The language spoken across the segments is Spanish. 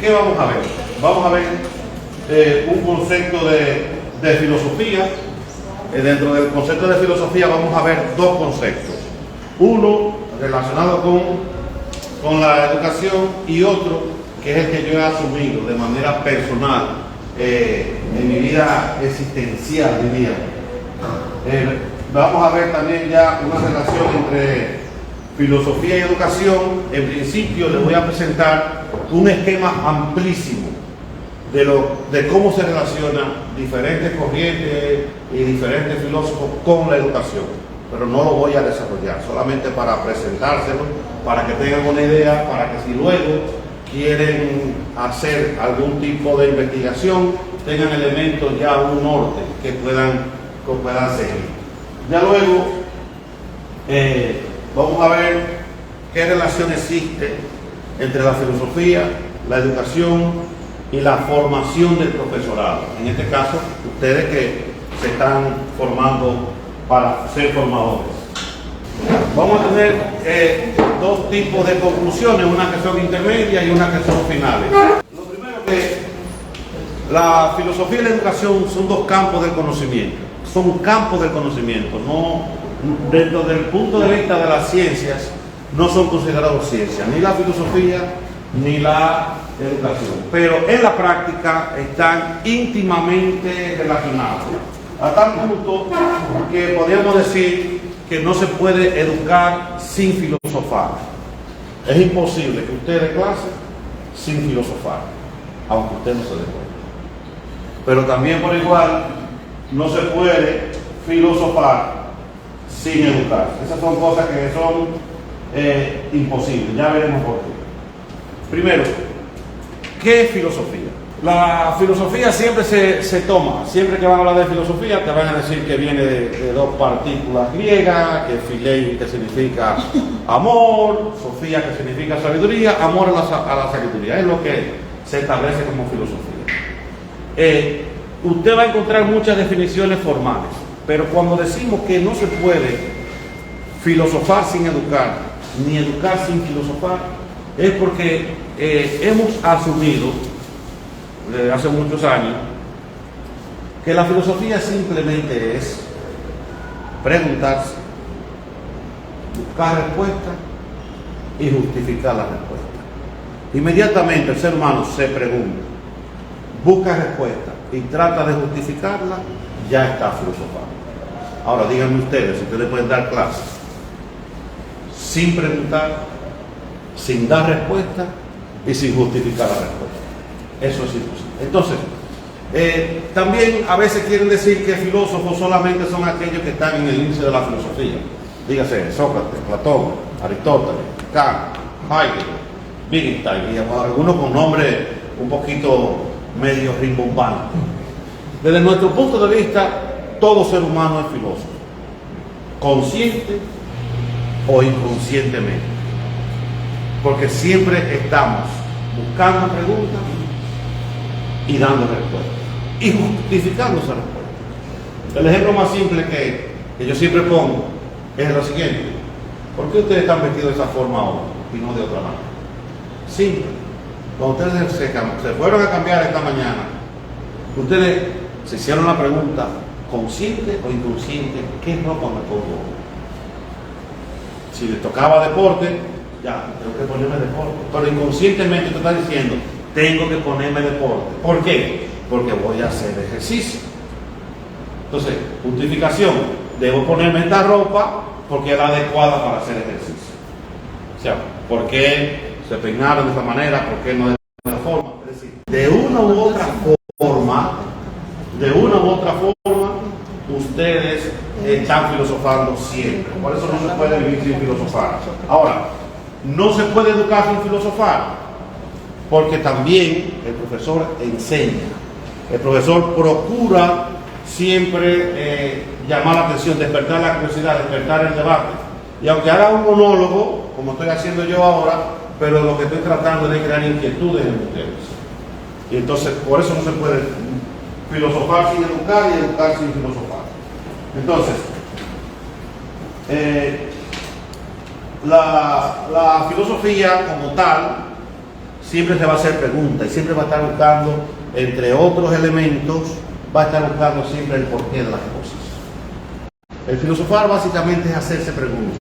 ¿qué vamos a ver? Vamos a ver un concepto de filosofía. Dentro del concepto de filosofía vamos a ver dos conceptos. Uno relacionado con la educación y otro que es el que yo he asumido de manera personal en mi vida existencial, diría. Vamos a ver también ya una relación entre filosofía y educación. En principio les voy a presentar un esquema amplísimo de cómo se relacionan diferentes corrientes y diferentes filósofos con la educación, pero no lo voy a desarrollar, solamente para presentárselo, para que tengan una idea, para que si luego quieren hacer algún tipo de investigación, tengan elementos ya, un norte que puedan seguir. Ya luego vamos a ver qué relación existe entre la filosofía, la educación y la formación del profesorado. En este caso, ustedes que se están formando para ser formadores. Vamos a tener dos tipos de conclusiones, una que son intermedias y una que son finales. Lo primero que la filosofía y la educación son dos campos del conocimiento. Son campos del conocimiento. No, dentro del punto de vista de las ciencias, no son considerados ciencias, ni la filosofía ni la educación, pero en la práctica están íntimamente relacionados, a tal punto que podríamos decir que no se puede educar sin filosofar. Es imposible que usted dé clase sin filosofar, aunque usted no se dé cuenta. Pero también por igual no se puede filosofar sin educar. Esas son cosas que son imposibles, ya veremos por qué. Primero, ¿qué es filosofía? La filosofía siempre se toma, siempre que van a hablar de filosofía te van a decir que viene de dos partículas griegas, que philein, que significa amor, sofía, que significa sabiduría, amor a la sabiduría, es lo que se establece como filosofía. Usted va a encontrar muchas definiciones formales, pero cuando decimos que no se puede filosofar sin educar, ni educar sin filosofar, es porque hemos asumido desde hace muchos años que la filosofía simplemente es preguntarse, buscar respuestas y justificar la respuesta. Inmediatamente el ser humano se pregunta, busca respuesta y trata de justificarla, ya está filosofando. Ahora díganme ustedes, si ustedes pueden dar clases sin preguntar, sin dar respuesta y sin justificar la respuesta. Eso es imposible. Entonces, también a veces quieren decir que filósofos solamente son aquellos que están en el índice de la filosofía. Dígase Sócrates, Platón, Aristóteles, Kant, Heidegger, Wittgenstein, y algunos con nombres un poquito medio rimbombantes. Desde nuestro punto de vista, todo ser humano es filósofo, consciente o inconscientemente, porque siempre estamos buscando preguntas y dando respuestas y justificando esa respuesta. El ejemplo más simple que yo siempre pongo es lo siguiente: ¿por qué ustedes están vestidos de esa forma ahora y no de otra manera? Simple. Cuando ustedes se fueron a cambiar esta mañana, ustedes se hicieron la pregunta, consciente o inconsciente, ¿qué ropa me pongo? Si les tocaba deporte, ya, tengo que ponerme deporte. Pero inconscientemente te está diciendo, tengo que ponerme deporte. ¿Por qué? Porque voy a hacer ejercicio. Entonces, justificación, debo ponerme esta ropa porque es la adecuada para hacer ejercicio. O sea, ¿por qué se peinaron de esta manera? ¿Por qué no de otra forma? Es decir, de una u otra forma, ustedes están filosofando siempre. Por eso no se puede vivir sin filosofar. Ahora, no se puede educar sin filosofar, porque también el profesor enseña. El profesor procura siempre llamar la atención, despertar la curiosidad, despertar el debate. Y aunque haga un monólogo, como estoy haciendo yo ahora, pero lo que estoy tratando es de crear inquietudes en ustedes. Y entonces, por eso no se puede filosofar sin educar y educar sin filosofar. Entonces, la filosofía como tal siempre se va a hacer preguntas y siempre va a estar buscando, entre otros elementos, va a estar buscando siempre el porqué de las cosas. El filosofar básicamente es hacerse preguntas.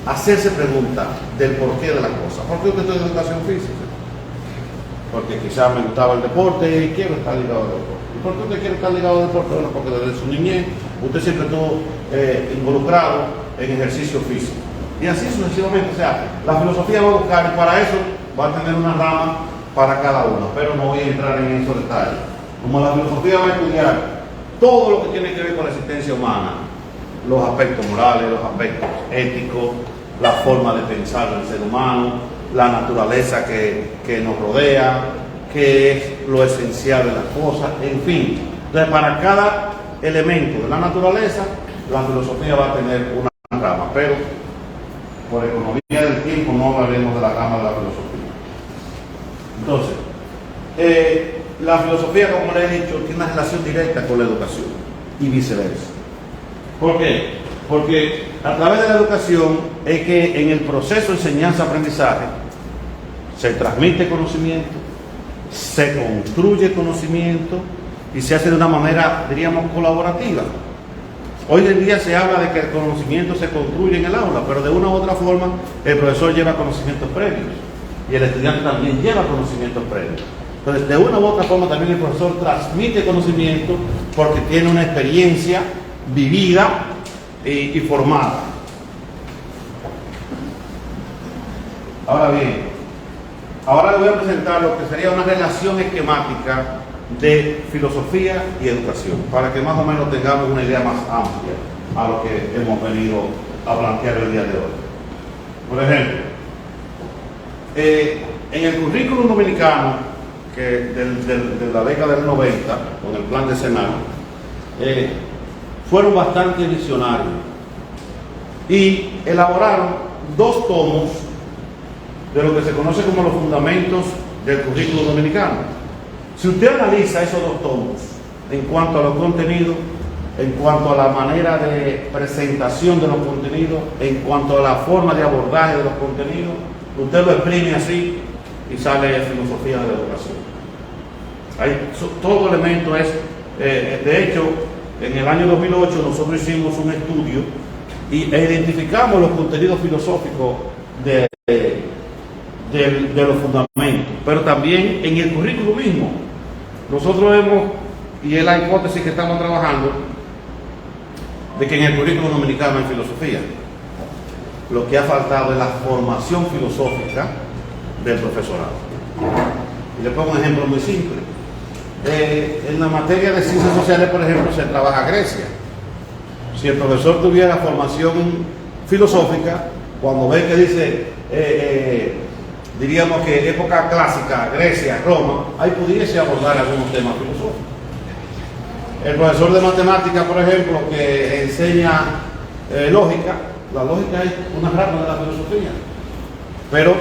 Hacerse preguntas del porqué de las cosas. ¿Por qué usted estudia educación física? Porque quizás me gustaba el deporte y quiero estar ligado al deporte. ¿Y por qué usted quiere estar ligado al deporte? Bueno, porque desde su niñez usted siempre estuvo involucrado en ejercicio físico. Y así sucesivamente. O sea, la filosofía va a buscar, y para eso va a tener una rama para cada uno, pero no voy a entrar en esos detalles. Como la filosofía va a estudiar todo lo que tiene que ver con la existencia humana, los aspectos morales, los aspectos éticos, la forma de pensar del ser humano, la naturaleza que nos rodea, qué es lo esencial de las cosas, en fin. Entonces, para cada elemento de la naturaleza, la filosofía va a tener una rama, pero por economía del tiempo no hablaremos de la rama de la filosofía. Entonces, la filosofía, como les he dicho, tiene una relación directa con la educación y viceversa. ¿Por qué? Porque a través de la educación es que en el proceso de enseñanza-aprendizaje se transmite conocimiento, se construye conocimiento y se hace de una manera, diríamos, colaborativa. Hoy en día se habla de que el conocimiento se construye en el aula, pero de una u otra forma el profesor lleva conocimientos previos y el estudiante también lleva conocimientos previos. Entonces, de una u otra forma también el profesor transmite conocimiento porque tiene una experiencia vivida y formada. Ahora bien, ahora les voy a presentar lo que sería una relación esquemática de filosofía y educación, para que más o menos tengamos una idea más amplia a lo que hemos venido a plantear el día de hoy. Por ejemplo, en el currículum dominicano de la década del 90, con el plan decenal, fueron bastante visionarios y elaboraron 2 tomos de lo que se conoce como los fundamentos del currículum dominicano. Si usted analiza esos 2 tomos en cuanto a los contenidos, en cuanto a la manera de presentación de los contenidos, en cuanto a la forma de abordaje de los contenidos, usted lo exprime así y sale filosofía de la educación. Todo elemento es, de hecho, en el año 2008 nosotros hicimos un estudio e identificamos los contenidos filosóficos de los fundamentos, pero también en el currículo mismo. Nosotros vemos, y es la hipótesis que estamos trabajando, de que en el currículo dominicano hay filosofía. Lo que ha faltado es la formación filosófica del profesorado. Y le pongo un ejemplo muy simple. En la materia de ciencias sociales, por ejemplo, se trabaja Grecia. Si el profesor tuviera formación filosófica, cuando ve que dice, diríamos que época clásica, Grecia, Roma, ahí pudiese abordar algunos temas filosóficos. El profesor de matemática, por ejemplo, que enseña lógica, la lógica es una rama de la filosofía, pero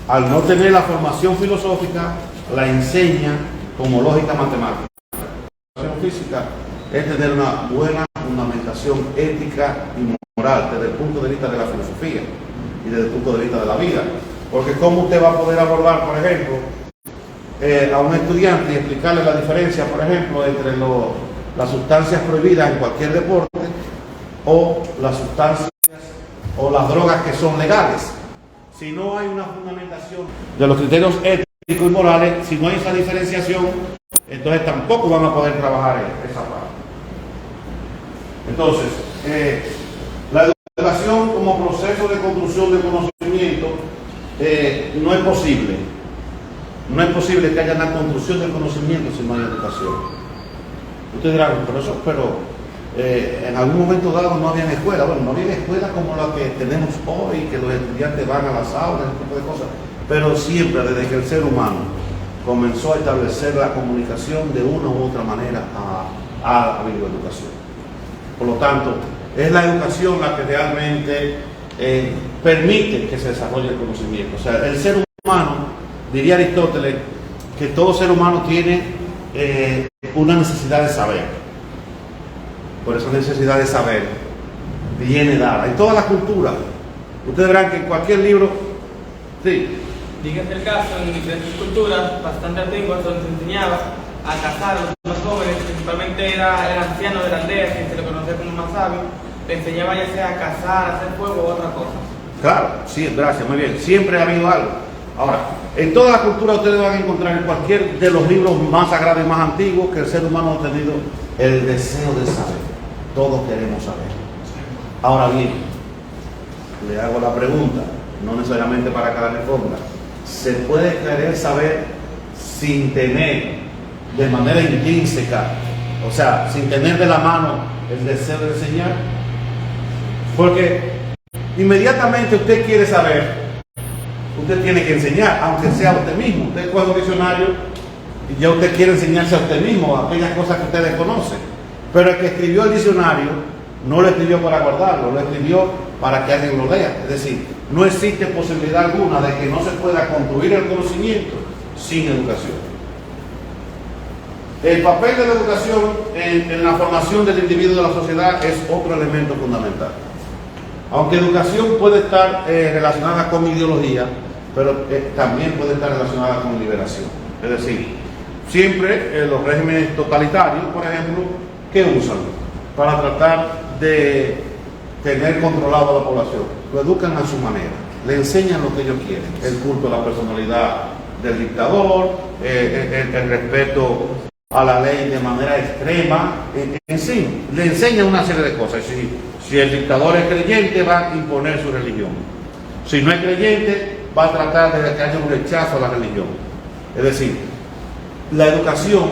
al no tener la formación filosófica, la enseña como lógica matemática. La formación física es tener una buena fundamentación ética y moral desde el punto de vista de la filosofía y desde el punto de vista de la vida. Porque ¿cómo usted va a poder abordar, por ejemplo, a un estudiante y explicarle la diferencia, por ejemplo, entre las sustancias prohibidas en cualquier deporte o las sustancias o las drogas que son legales? Si no hay una fundamentación de los criterios éticos y morales, si no hay esa diferenciación, entonces tampoco van a poder trabajar esa parte. Entonces, la educación como proceso de construcción de conocimiento no es posible. No es posible que haya una construcción del conocimiento si no hay educación. Ustedes dirán, profesor, pero en algún momento dado no había escuela. Bueno, no había escuela como la que tenemos hoy, que los estudiantes van a las aulas, ese tipo de cosas. Pero siempre, desde que el ser humano comenzó a establecer la comunicación de una u otra manera, ha habido educación. Por lo tanto, es la educación la que realmente permite que se desarrolle el conocimiento. O sea, el ser humano, diría Aristóteles, que todo ser humano tiene una necesidad de saber. Por esa necesidad de saber viene dada en todas las culturas. Ustedes verán que en cualquier libro, sí, Dígase el caso, en diferentes culturas bastante antiguas, donde se enseñaba a cazar a los más jóvenes, principalmente era el anciano de la aldea, quien se le conocía como más sabio, le enseñaba ya sea a cazar, a hacer fuego u otra cosa. Claro, sí, gracias, muy bien. Siempre ha habido algo. Ahora, en toda la cultura ustedes van a encontrar en cualquier de los libros más sagrados y más antiguos que el ser humano ha tenido el deseo de saber. Todos queremos saber. Ahora bien, le hago la pregunta, no necesariamente para cada reforma. ¿Se puede querer saber sin tener de manera intrínseca, o sea, sin tener de la mano el deseo de enseñar? Porque inmediatamente usted quiere saber, usted tiene que enseñar, aunque sea usted mismo. Usted coge un diccionario y ya usted quiere enseñarse a usted mismo aquellas cosas que usted desconoce. Pero el que escribió el diccionario no lo escribió para guardarlo, lo escribió para que alguien lo lea. Es decir, no existe posibilidad alguna de que no se pueda construir el conocimiento sin educación. El papel de la educación en la formación del individuo de la sociedad es otro elemento fundamental. Aunque educación puede estar relacionada con ideología, pero también puede estar relacionada con liberación. Es decir, siempre los regímenes totalitarios, por ejemplo, ¿qué usan? Para tratar de tener controlado a la población. Lo educan a su manera, le enseñan lo que ellos quieren. El culto a la personalidad del dictador, el respeto a la ley de manera extrema, en sí, le enseñan una serie de cosas. Si el dictador es creyente, va a imponer su religión. Si no es creyente, va a tratar de que haya un rechazo a la religión. Es decir, la educación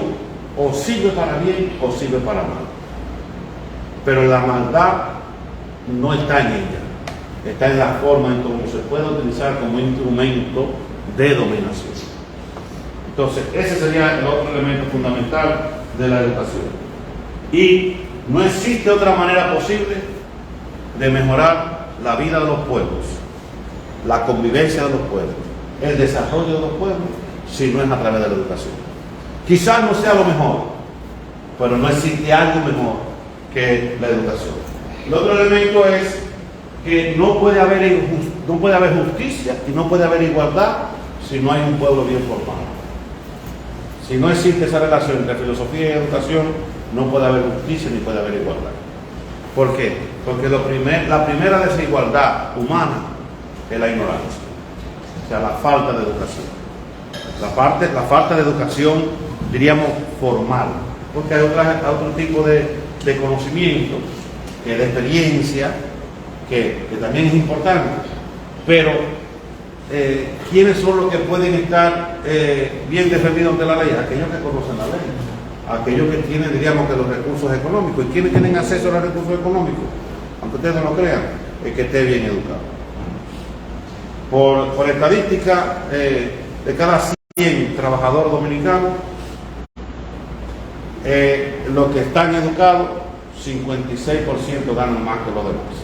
o sirve para bien o sirve para mal. Pero la maldad no está en ella, está en la forma en cómo se puede utilizar como instrumento de dominación. Entonces, ese sería el otro elemento fundamental de la educación. Y no existe otra manera posible de mejorar la vida de los pueblos, la convivencia de los pueblos, el desarrollo de los pueblos, si no es a través de la educación. Quizás no sea lo mejor, pero no existe algo mejor que la educación. El otro elemento es que no puede haber justicia y no puede haber igualdad si no hay un pueblo bien formado. Si no existe esa relación entre filosofía y educación, no puede haber justicia ni puede haber igualdad. ¿Por qué? Porque la primera desigualdad humana es la ignorancia, o sea, la falta de educación. La falta de educación, diríamos, formal, porque hay otro tipo de conocimiento, de experiencia, que también es importante, pero ¿quiénes son los que pueden estar bien defendidos ante la ley? Aquellos que conocen la ley, aquellos que tienen, diríamos, que los recursos económicos. ¿Y quiénes tienen acceso a los recursos económicos? Aunque ustedes no lo crean, el que esté bien educado. Por estadística, de cada 100 trabajadores dominicanos, los que están educados, 56% ganan más que los demás.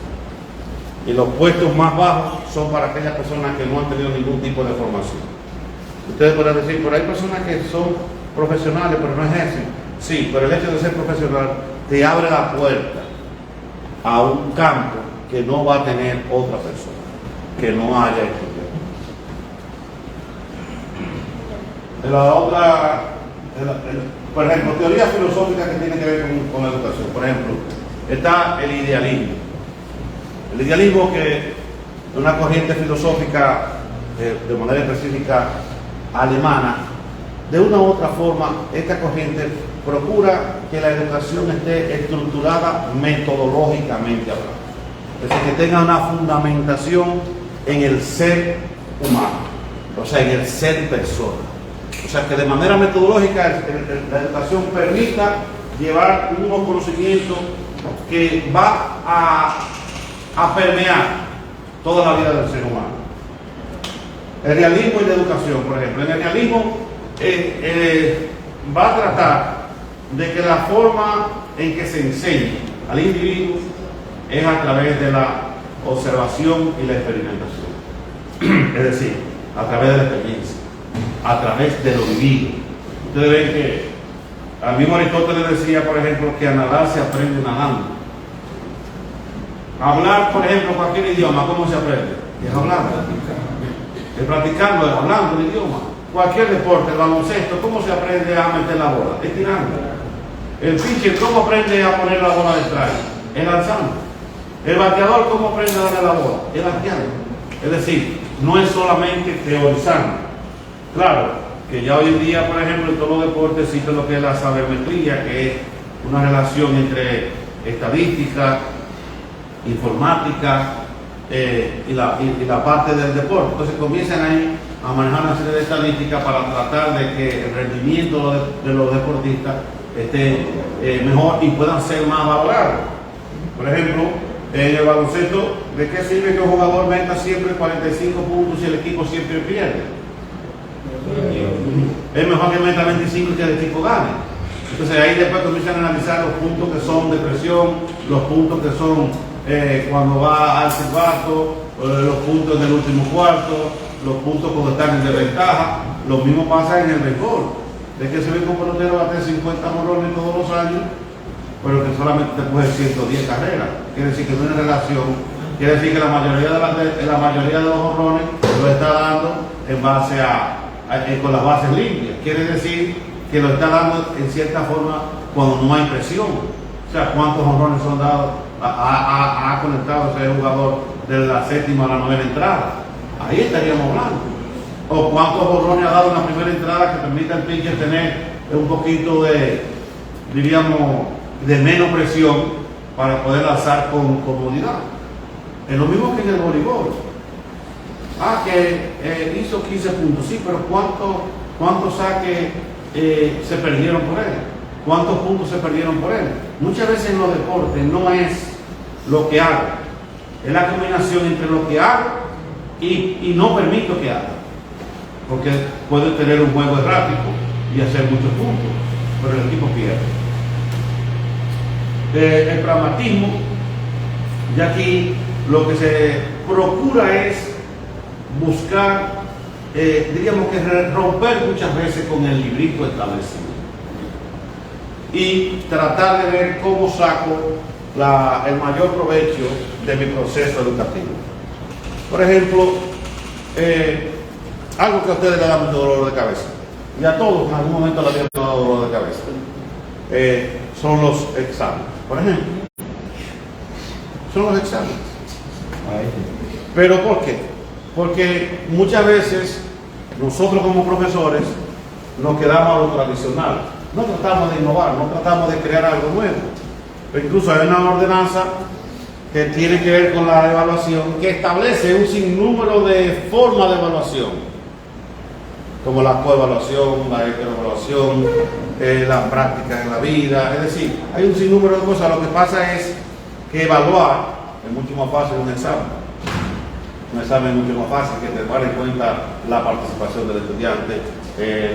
Y los puestos más bajos son para aquellas personas que no han tenido ningún tipo de formación. Ustedes podrán decir, pero hay personas que son profesionales pero no ejercen. Sí, pero el hecho de ser profesional te abre la puerta a un campo que no va a tener otra persona que no haya estudiado. Por ejemplo, teorías filosóficas que tienen que ver con la educación. Por ejemplo, está el idealismo. El idealismo, que es una corriente filosófica de manera específica alemana. De una u otra forma, esta corriente procura que la educación esté estructurada metodológicamente hablando, es decir, que tenga una fundamentación en el ser humano, o sea, en el ser persona. O sea, que de manera metodológica la educación permita llevar unos conocimientos que va a permear toda la vida del ser humano. El realismo y la educación, por ejemplo. En el realismo va a tratar de que la forma en que se enseña al individuo es a través de la observación y la experimentación. Es decir, a través de la experiencia, a través de lo vivido. Ustedes ven que al mismo Aristóteles decía, por ejemplo, que a nadar se aprende nadando. Hablar, por ejemplo, cualquier idioma, ¿cómo se aprende? Es hablando. practicando, hablando el idioma. Cualquier deporte, el baloncesto, ¿cómo se aprende a meter la bola? Es tirando. El pitcher, ¿cómo aprende a poner la bola de strike? Es lanzando. El bateador, ¿cómo aprende a darle la bola? Es bateando. Es decir, no es solamente teorizando. Claro, que ya hoy en día, por ejemplo, en todos los deportes existe lo que es la sabermetría, que es una relación entre estadística, informática y la parte del deporte. Entonces comienzan ahí a manejar una serie de estadísticas para tratar de que el rendimiento de los deportistas esté mejor y puedan ser más valorados. Por ejemplo, en el baloncesto, ¿de qué sirve que un jugador meta siempre 45 puntos si el equipo siempre pierde? Es mejor que meta 25 y que el equipo gane. Entonces ahí después comienzan a analizar los puntos que son de presión, los puntos que son cuando va al cuarto, los puntos del último cuarto, los puntos cuando están en desventaja. Lo mismo pasa en el béisbol. De que se ve como pelotero bate 50 jonrones todos los años, pero que solamente te coge 110 carreras. Quiere decir que no hay relación. Quiere decir que la mayoría de los jonrones lo está dando en base con las bases limpias. Quiere decir que lo está dando en cierta forma cuando no hay presión. O sea, cuántos jonrones son dados, ha conectado ese jugador de la séptima a la novena entrada. Ahí estaríamos hablando. O cuántos jonrones ha dado en la primera entrada que permite al pitcher tener un poquito de, diríamos, de menos presión para poder lanzar con comodidad. Es lo mismo que en el voleibol. Que hizo 15 puntos, sí, pero ¿cuántos saques se perdieron por él? ¿Cuántos puntos se perdieron por él? Muchas veces en los deportes no es lo que hago, es la combinación entre lo que hago y no permito que haga. Porque puede tener un juego errático y hacer muchos puntos, pero el equipo pierde. El pragmatismo, ya aquí lo que se procura es buscar, diríamos que romper muchas veces con el librito establecido y tratar de ver cómo saco el mayor provecho de mi proceso educativo. Por ejemplo, algo que a ustedes le da mucho dolor de cabeza, y a todos en algún momento le ha dado dolor de cabeza, son los exámenes. Por ejemplo, son los exámenes. ¿Pero por qué? Porque muchas veces nosotros como profesores nos quedamos a lo tradicional. No tratamos de innovar, no tratamos de crear algo nuevo. Pero incluso hay una ordenanza que tiene que ver con la evaluación, que establece un sinnúmero de formas de evaluación, como la coevaluación, la heteroevaluación, las prácticas en la vida. Es decir, hay un sinnúmero de cosas. Lo que pasa es que evaluar es mucho más fácil que un examen. Un examen es mucho más fácil, que te tomar en cuenta la participación del estudiante,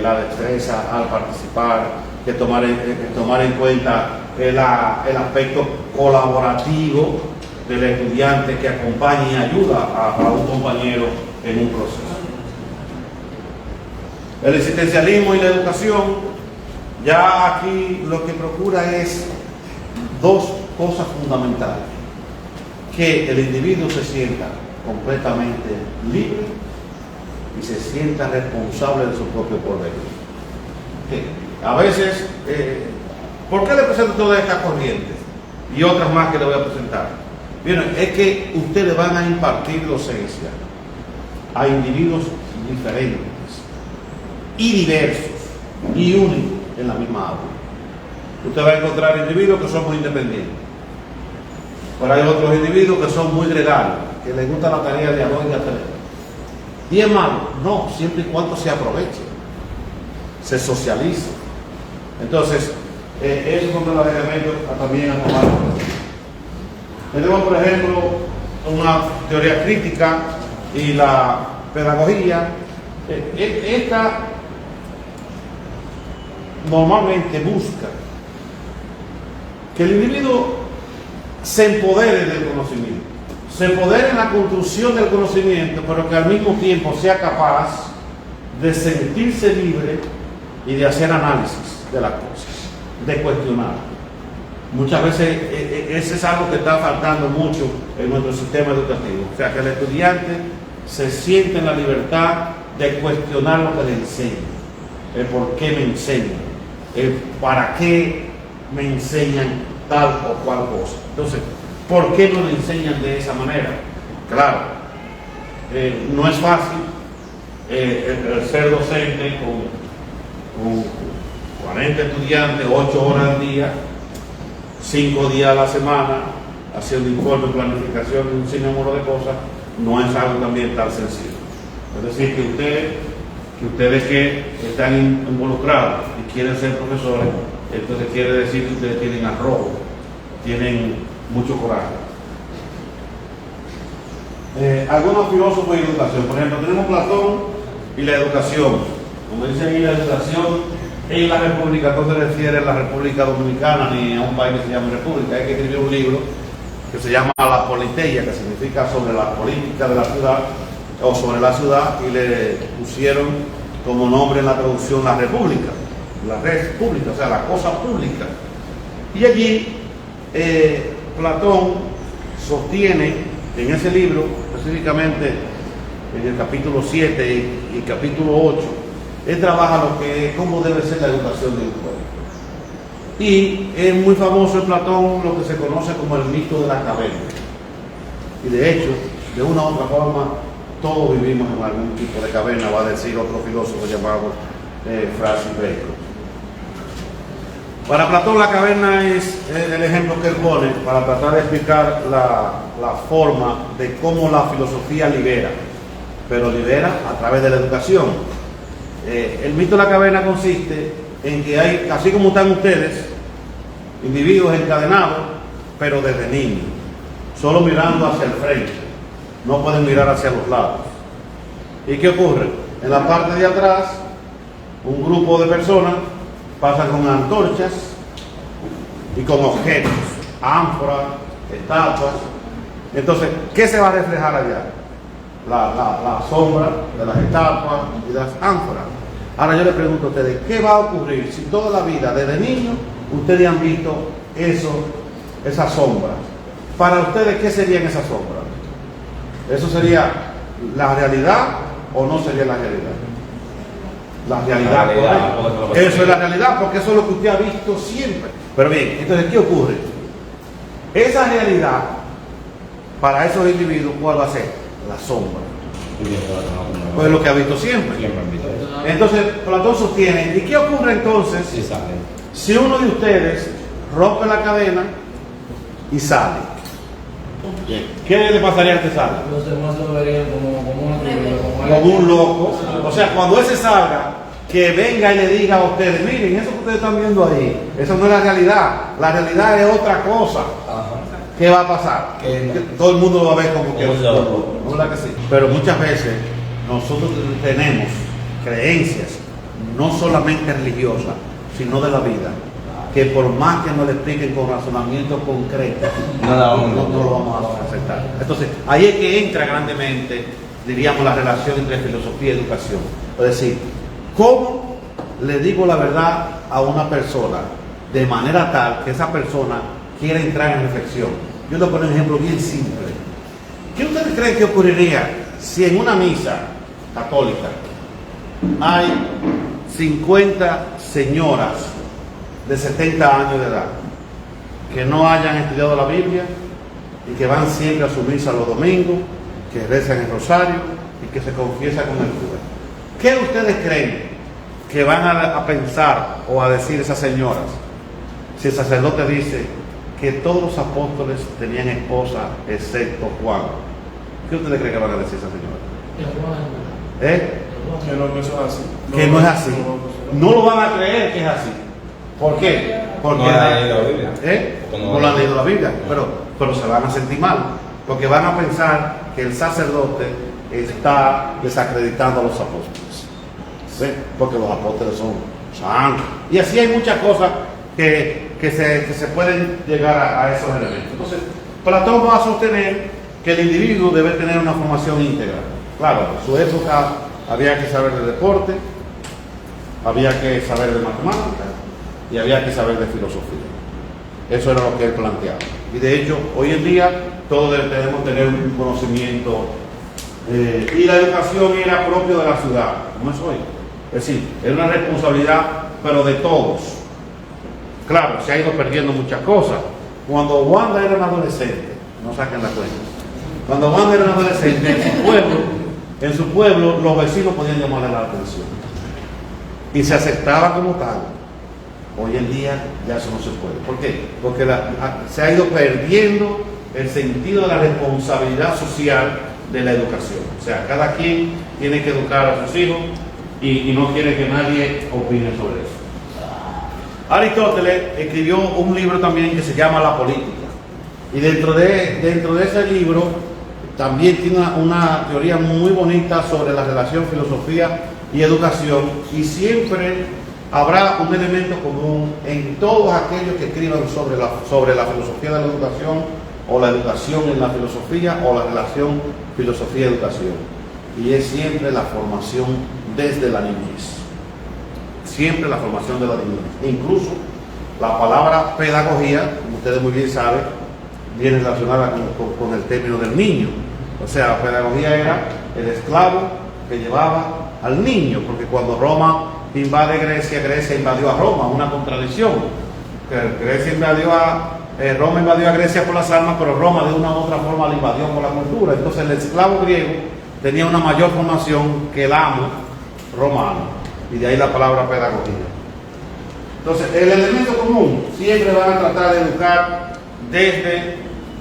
la destreza al participar, que tomar en cuenta el aspecto colaborativo del estudiante que acompaña y ayuda a un compañero en un proceso. El existencialismo y la educación, ya aquí lo que procura es dos cosas fundamentales: que el individuo se sienta completamente libre y se sienta responsable de su propio porvenir. A veces, ¿por qué le presento todas estas corrientes y otras más que le voy a presentar? Miren, es que ustedes van a impartir docencia a individuos diferentes y diversos y únicos en la misma aula. Usted va a encontrar individuos que son muy independientes, pero hay otros individuos que son muy gregarios, que les gusta la tarea de a dos y de a tres. Y es malo, no, siempre y cuando se aproveche, se socialice. Entonces, esos son los elementos también a tomar. Tenemos, por ejemplo, una teoría crítica y la pedagogía. Esta normalmente busca que el individuo se empodere del conocimiento, se empodere en la construcción del conocimiento, pero que al mismo tiempo sea capaz de sentirse libre y de hacer análisis de las cosas, de cuestionar. Muchas veces eso es algo que está faltando mucho en nuestro sistema educativo. O sea, que el estudiante se siente en la libertad de cuestionar lo que le enseñan, el por qué me enseñan, el para qué me enseñan tal o cual cosa. Entonces, ¿por qué no le enseñan de esa manera? Claro, no es fácil el ser docente con 40 estudiantes, 8 horas al día, 5 días a la semana, haciendo informes, planificación de un sinnúmero de cosas, no es algo también tan sencillo. Es decir, que ustedes que están involucrados y quieren ser profesores, entonces quiere decir que ustedes tienen arrojo, tienen mucho coraje. Algunos filósofos y educación, por ejemplo, tenemos Platón y la educación. Como dice ahí, la educación en la República no se refiere a la República Dominicana ni a un país que se llama República. Hay que escribir un libro que se llama La Politeia, que significa sobre la política de la ciudad o sobre la ciudad, y le pusieron como nombre en la traducción la República, la red pública, o sea, la cosa pública. Y allí Platón sostiene en ese libro, específicamente en el capítulo 7 y capítulo 8, él trabaja lo que es cómo debe ser la educación de un pueblo. Y es muy famoso en Platón lo que se conoce como el mito de la caverna. Y de hecho, de una u otra forma, todos vivimos en algún tipo de caverna, va a decir otro filósofo llamado Francis Bacon. Para Platón la caverna es el ejemplo que él pone para tratar de explicar la forma de cómo la filosofía libera, pero libera a través de la educación. El mito de la caverna consiste en que hay, así como están ustedes, individuos encadenados, pero desde niños, solo mirando hacia el frente, no pueden mirar hacia los lados. ¿Y qué ocurre? En la parte de atrás, un grupo de personas pasan con antorchas y con objetos, ánforas, estatuas. Entonces, ¿qué se va a reflejar allá? La sombra de las estatuas y las ánforas. Ahora yo le pregunto a ustedes, ¿qué va a ocurrir si toda la vida, desde niños, ustedes han visto esas sombras? Para ustedes, ¿qué serían esas sombras? ¿Eso sería la realidad o no sería la realidad? La realidad, correcto. Eso es la realidad, porque eso es lo que usted ha visto siempre. Pero bien, entonces, ¿qué ocurre? Esa realidad, para esos individuos, ¿cuál va a ser? La sombra. Pues lo que ha visto siempre. Entonces, Platón sostiene, ¿y qué ocurre entonces si uno de ustedes rompe la cadena y sale? ¿Qué le pasaría a este sale? Los demás lo verían como un loco. O sea, cuando ese salga, que venga y le diga a ustedes, miren, eso que ustedes están viendo ahí, eso no es la realidad es otra cosa. ¿Qué va a pasar? Que todo el mundo lo va a ver como que es loco. ¿No es verdad que sí? Pero muchas veces nosotros tenemos creencias, no solamente religiosas, sino de la vida, que por más que nos lo expliquen con razonamiento concreto, no lo vamos a aceptar. Entonces, ahí es que entra grandemente, diríamos, la relación entre filosofía y educación. Es decir, ¿cómo le digo la verdad a una persona de manera tal que esa persona quiera entrar en reflexión? Yo le pongo un ejemplo bien simple. ¿Qué ustedes creen que ocurriría si en una misa católica hay 50 señoras de 70 años de edad que no hayan estudiado la Biblia y que van siempre a su misa los domingos, que rezan el rosario y que se confiesan con el cura? ¿Qué ustedes creen que van a pensar o a decir esas señoras si el sacerdote dice que todos los apóstoles tenían esposa excepto Juan? ¿Qué ustedes creen que van a decir esas señoras? Que no es así. Que no es así. No lo van a creer que es así. ¿Por qué? Porque no han leído la Biblia. No lo han leído la Biblia, pero se van a sentir mal, porque van a pensar que el sacerdote está desacreditando a los apóstoles. ¿Sí? Porque los apóstoles son santos. Y así hay muchas cosas que se pueden llegar a esos elementos. Entonces, Platón va a sostener que el individuo debe tener una formación íntegra. Claro, en su época había que saber de deporte, había que saber de matemáticas y había que saber de filosofía. Eso era lo que él planteaba. Y de hecho, hoy en día todos debemos tener un conocimiento y la educación era propio de la ciudad, como es hoy. Es decir, era una responsabilidad, pero de todos. Claro, se ha ido perdiendo muchas cosas. Cuando Wanda era una adolescente, no saquen la cuenta, cuando Wanda era una adolescente, en su pueblo los vecinos podían llamarle la atención y se aceptaba como tal. Hoy en día ya eso no se puede. ¿Por qué? Porque se ha ido perdiendo el sentido de la responsabilidad social de la educación. O sea, cada quien tiene que educar a sus hijos y no quiere que nadie opine sobre eso. Aristóteles escribió un libro también que se llama La Política. Y dentro de ese libro también tiene una teoría muy bonita sobre la relación filosofía y educación, y siempre habrá un elemento común en todos aquellos que escriban sobre la filosofía de la educación, o la educación en la filosofía, o la relación filosofía-educación, y es siempre la formación desde la niñez. Siempre la formación de la niñez. Incluso la palabra pedagogía, como ustedes muy bien saben, viene relacionada con el término del niño. O sea, pedagogía era el esclavo que llevaba al niño, porque cuando Roma invade Grecia, Grecia invadió a Roma, una contradicción. Roma invadió a Grecia por las armas, pero Roma de una u otra forma la invadió por la cultura. Entonces el esclavo griego tenía una mayor formación que el amo romano, y de ahí la palabra pedagogía. Entonces el elemento común siempre van a tratar de educar desde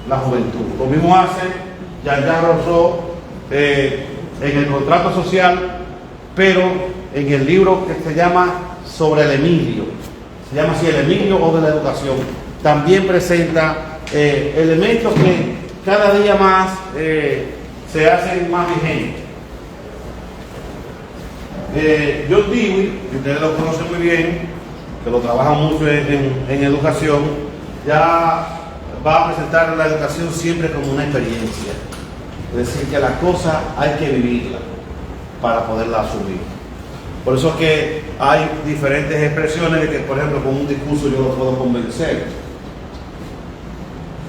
la juventud. Lo mismo hace Jean-Jacques Rousseau en el contrato social, pero en el libro que se llama Sobre el Emilio, se llama así, El Emilio o de la Educación, también presenta elementos que cada día más se hacen más vigentes. John Dewey, que ustedes lo conocen muy bien, que lo trabaja mucho en educación, ya va a presentar la educación siempre como una experiencia. Es decir, que la cosa hay que vivirla para poderla asumir. Por eso es que hay diferentes expresiones de que, por ejemplo, con un discurso yo lo puedo convencer,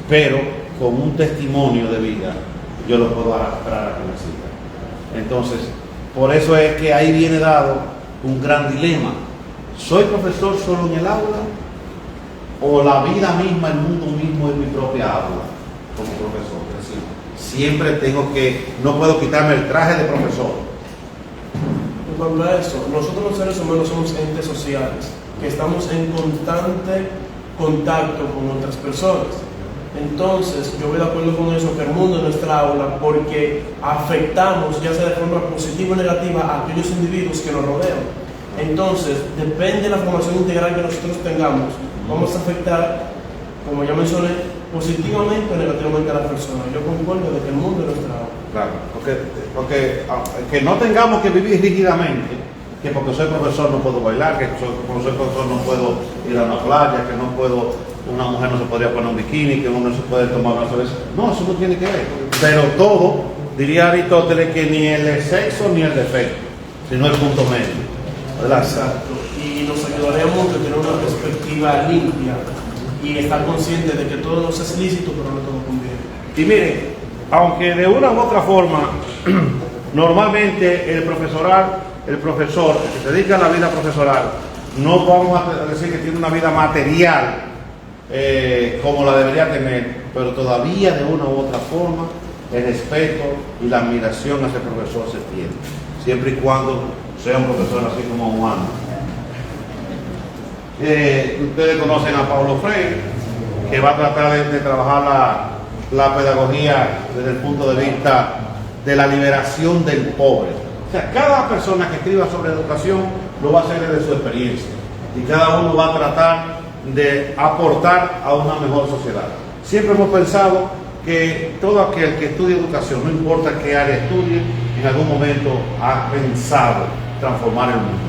pero con un testimonio de vida yo lo puedo arrastrar a que me siga. Entonces, por eso es que ahí viene dado un gran dilema. ¿Soy profesor solo en el aula? ¿O la vida misma, el mundo mismo es mi propia aula como profesor? Es decir, siempre no puedo quitarme el traje de profesor. Cuando a eso, nosotros los seres humanos somos entes sociales, que estamos en constante contacto con otras personas. Entonces, yo voy de acuerdo con eso, que el mundo es nuestra aula, porque afectamos, ya sea de forma positiva o negativa, a aquellos individuos que nos rodean. Entonces, depende de la formación integral que nosotros tengamos, vamos a afectar, como ya mencioné, positivamente o negativamente a la persona. Yo concuerdo de que el mundo es nuestra aula. Claro, porque que no tengamos que vivir rígidamente, que porque soy profesor no puedo bailar, que como soy profesor no puedo ir a una playa, que no puedo, una mujer no se podría poner un bikini, que uno no se puede tomar una cerveza. No, eso no tiene que ver. Pero todo, diría Aristóteles, que ni el exceso ni el defecto, sino el punto medio. ¿Verdad? Exacto. Y nos ayudaría mucho tener una perspectiva limpia y estar consciente de que todo no es lícito, pero no todo conviene. Y miren, aunque de una u otra forma, normalmente el profesor, el que se dedica a la vida profesoral, no vamos a decir que tiene una vida material como la debería tener, pero todavía de una u otra forma el respeto y la admiración hacia el profesor se tiene, siempre y cuando sea un profesor así como humano. Ustedes conocen a Paulo Freire, que va a tratar de trabajar la pedagogía desde el punto de vista de la liberación del pobre. O sea, cada persona que escriba sobre educación lo va a hacer desde su experiencia, y cada uno va a tratar de aportar a una mejor sociedad. Siempre hemos pensado que todo aquel que estudie educación, no importa qué área estudie, en algún momento ha pensado transformar el mundo,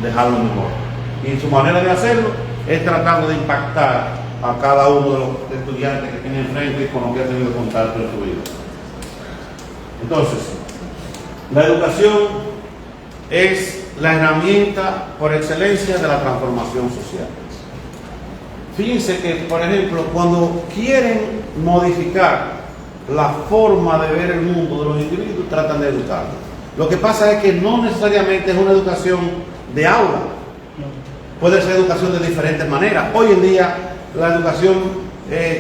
dejarlo mejor. Y su manera de hacerlo es tratando de impactar a cada uno de los estudiantes que tiene enfrente y con los que ha tenido contacto en su vida. Entonces, la educación es la herramienta por excelencia de la transformación social. Fíjense que, por ejemplo, cuando quieren modificar la forma de ver el mundo de los individuos, tratan de educarlos. Lo que pasa es que no necesariamente es una educación de aula, puede ser educación de diferentes maneras. Hoy en día la educación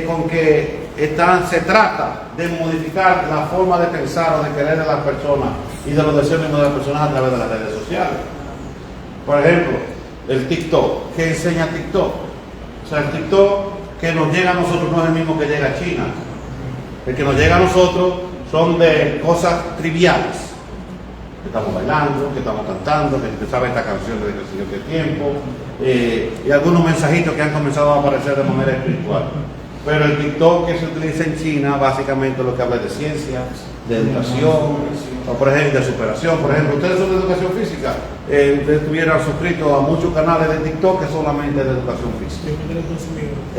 con que se trata de modificar la forma de pensar o de querer de las personas y de los deseos mismos de las personas a través de las redes sociales. Por ejemplo, el TikTok. ¿Qué enseña TikTok? O sea, el TikTok que nos llega a nosotros no es el mismo que llega a China. El que nos llega a nosotros son de cosas triviales. Que estamos bailando, que estamos cantando, que se sabe esta canción desde el siguiente tiempo, y algunos mensajitos que han comenzado a aparecer de manera espiritual. Pero el TikTok que se utiliza en China, básicamente lo que habla de ciencia, de educación, o por ejemplo, de superación. Por ejemplo, ustedes son de educación física, ustedes estuvieran suscritos a muchos canales de TikTok que solamente de educación física.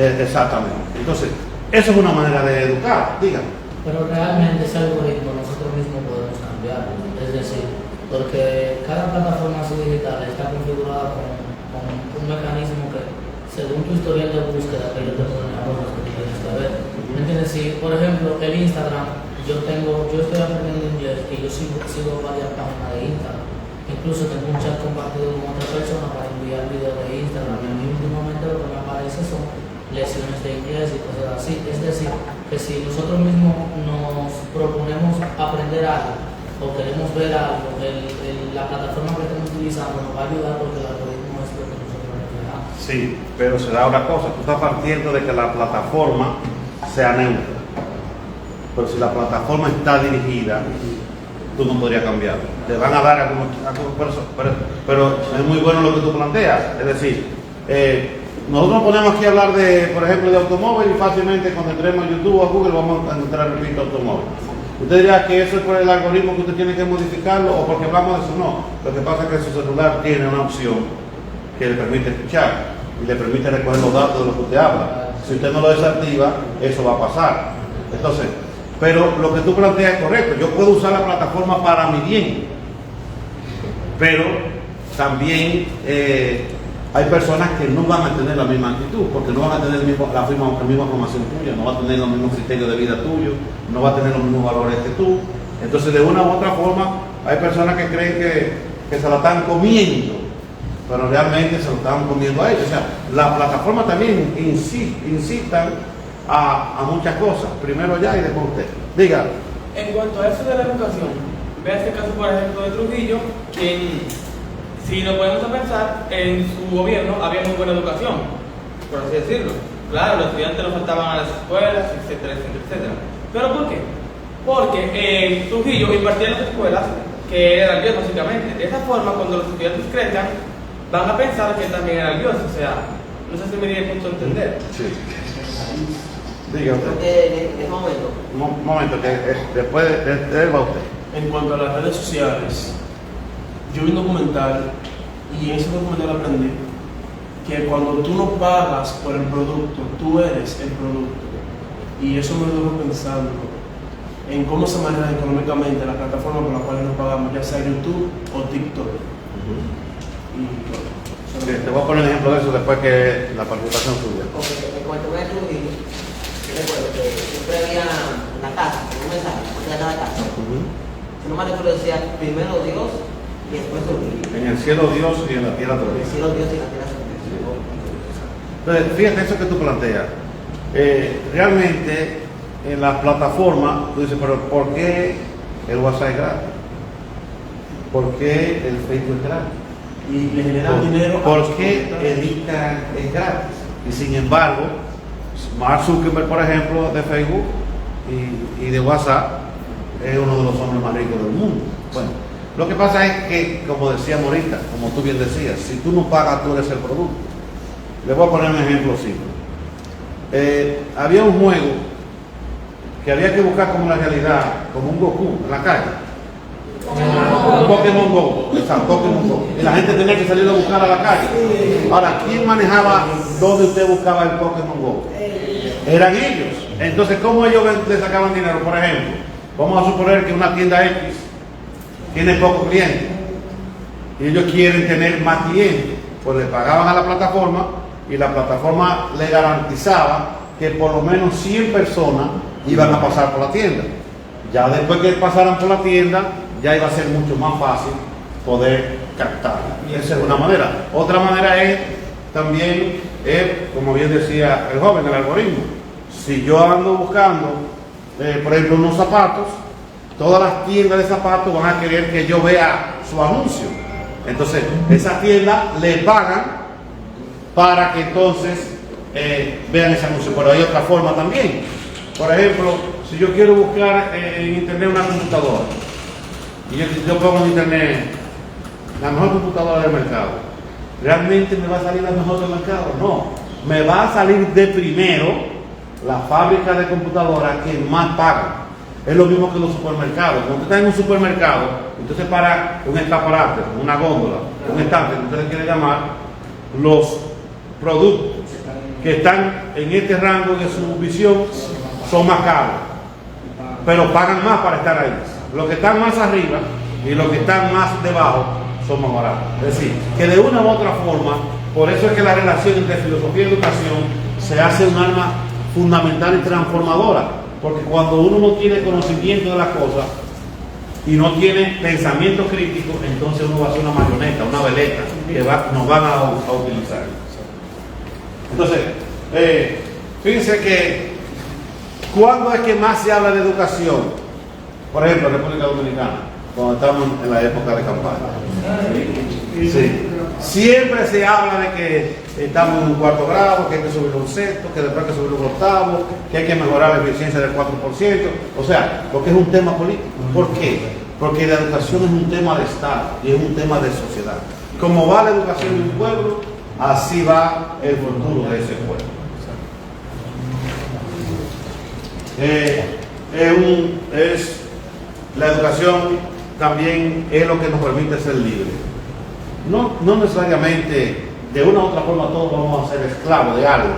Exactamente. Entonces, eso es una manera de educar, díganme. Pero realmente ese algoritmo nosotros mismos podemos cambiarlo. Es decir, porque cada plataforma digital está configurada con un mecanismo que, según tu historial de búsqueda, que ellos te ponen a cosas que tienes que ver. ¿Me entiendes? Si, por ejemplo, el Instagram, yo estoy aprendiendo inglés y yo sigo varias páginas de Instagram. Incluso tengo un chat compartido con otra persona para enviar videos de Instagram. Y a mí últimamente lo que me aparece son lecciones de inglés y cosas así. Es decir, que si nosotros mismos nos proponemos aprender algo o queremos ver algo, la plataforma que estamos utilizando nos va a ayudar porque el algoritmo es lo que nosotros reflejamos. Sí, pero se da una cosa, tú estás partiendo de que la plataforma sea neutra. Pero si la plataforma está dirigida, tú no podrías cambiarlo. Te van a dar algunos pero es muy bueno lo que tú planteas. Es decir, nosotros nos ponemos aquí a hablar de, por ejemplo, de automóvil y fácilmente cuando entremos a YouTube o a Google vamos a encontrar el repito automóvil. Usted dirá que eso es por el algoritmo que usted tiene que modificarlo o porque hablamos de eso. No, lo que pasa es que su celular tiene una opción que le permite escuchar y le permite recoger los datos de lo que usted habla. Si usted no lo desactiva, eso va a pasar. Entonces, pero lo que tú planteas es correcto. Yo puedo usar la plataforma para mi bien, pero también hay personas que no van a tener la misma actitud, porque no van a tener la misma formación tuya, no va a tener los mismos criterios de vida tuyo, no va a tener los mismos valores que tú. Entonces, de una u otra forma, hay personas que creen que se la están comiendo, pero realmente se lo están comiendo a ellos. O sea, la plataforma también incitan a muchas cosas. Primero ya y después usted. Diga. En cuanto a eso de la educación, vea este caso, por ejemplo, de Trujillo, quien, si nos ponemos a pensar, en su gobierno había muy buena educación, por así decirlo. Claro, los estudiantes no faltaban a las escuelas, etcétera, etcétera, etcétera. ¿Pero por qué? Porque Trujillo impartía en las escuelas que era el Dios, básicamente. De esa forma, cuando los estudiantes crezcan, van a pensar que también era el Dios. O sea, no sé si me di el punto de entender. Sí. Diga usted. En momento. Un momento, que después de él va usted. En cuanto a las redes sociales, yo vi un documental y en ese documental aprendí que cuando tú no pagas por el producto, tú eres el producto. Y eso me dejó pensando en cómo se maneja económicamente la plataforma por la cual nos pagamos, ya sea YouTube o TikTok. Sí, te voy a poner un ejemplo de eso después que la participación suya. En cuanto a eso, yo recuerdo que siempre había una casa, un mensaje, de cada casa. Si no mal recuerdo, decía primero Dios y después Trujillo. En el cielo Dios y en la tierra En el Trujillo. cielo Dios y la tierra Trujillo. Entonces, fíjate eso que tú planteas. Realmente, en la plataforma, tú dices, pero ¿por qué el WhatsApp es gratis? ¿Por qué el Facebook es gratis? Y le genera dinero. ¿Por qué el Instagram es gratis? Y sin embargo, Mark Zuckerberg, por ejemplo, de Facebook y de WhatsApp, es uno de los hombres más ricos del mundo. Bueno, lo que pasa es que, como decíamos ahorita, como tú bien decías, si tú no pagas, tú eres el producto. Le voy a poner un ejemplo simple. Había un juego que había que buscar como la realidad, como un Goku en la calle. Un Pokémon Go, exacto, Pokémon Go. Y la gente tenía que salir a buscar a la calle. Ahora, ¿quién manejaba dónde usted buscaba el Pokémon Go? Eran ellos. Entonces, ¿cómo ellos le sacaban dinero? Por ejemplo, vamos a suponer que una tienda X tiene pocos clientes y ellos quieren tener más clientes, pues le pagaban a la plataforma y la plataforma le garantizaba que por lo menos 100 personas iban a pasar por la tienda. Ya después que pasaran por la tienda, ya iba a ser mucho más fácil poder captarla. Esa es una manera. Otra manera es también, como bien decía el joven, el algoritmo. Si yo ando buscando, por ejemplo, unos zapatos, todas las tiendas de zapatos van a querer que yo vea su anuncio. Entonces, esas tiendas le pagan para que entonces vean ese anuncio. Pero hay otra forma también. Por ejemplo, si yo quiero buscar en internet una computadora, y yo pongo en internet la mejor computadora del mercado, ¿realmente me va a salir la mejor del mercado? No, me va a salir de primero la fábrica de computadoras que más pagan. Es lo mismo que los supermercados. Cuando usted está en un supermercado, usted se para un escaparate, una góndola, un estante, que usted le quiere llamar, los productos que están en este rango de su visión son más caros, pero pagan más para estar ahí. Los que están más arriba y los que están más debajo son más baratos. Es decir, que de una u otra forma, por eso es que la relación entre filosofía y educación se hace un arma fundamental y transformadora, porque cuando uno no tiene conocimiento de las cosas y no tiene pensamiento crítico, entonces uno va a ser una marioneta, una veleta que nos van a utilizar. Entonces, fíjense que ¿cuándo es que más se habla de educación? Por ejemplo, en República Dominicana, cuando estamos en la época de campaña. Sí. Siempre se habla de que estamos en un cuarto grado, que hay que subir un sexto, que después hay que subir un octavo, que hay que mejorar la eficiencia del 4%. O sea, porque es un tema político. ¿Por qué? Porque la educación es un tema de Estado y es un tema de sociedad. Como va la educación de un pueblo, así va el futuro de ese pueblo. La educación también es lo que nos permite ser libres. No necesariamente, de una u otra forma todos vamos a ser esclavos de algo,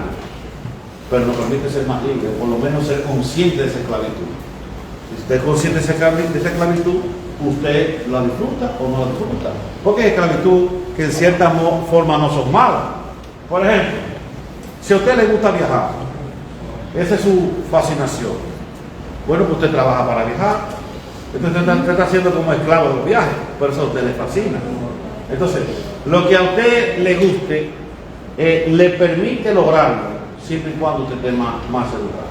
pero nos permite ser más libres, por lo menos ser conscientes de esa esclavitud. Si usted es consciente de esa esclavitud, usted la disfruta o no la disfruta. Porque hay esclavitud que en cierta forma no son malas. Por ejemplo, si a usted le gusta viajar, esa es su fascinación. Bueno, pues usted trabaja para viajar. Entonces usted está siendo como esclavo de los viajes, pero eso a usted le fascina. Entonces, lo que a usted le guste, le permite lograrlo, siempre y cuando usted esté más educado.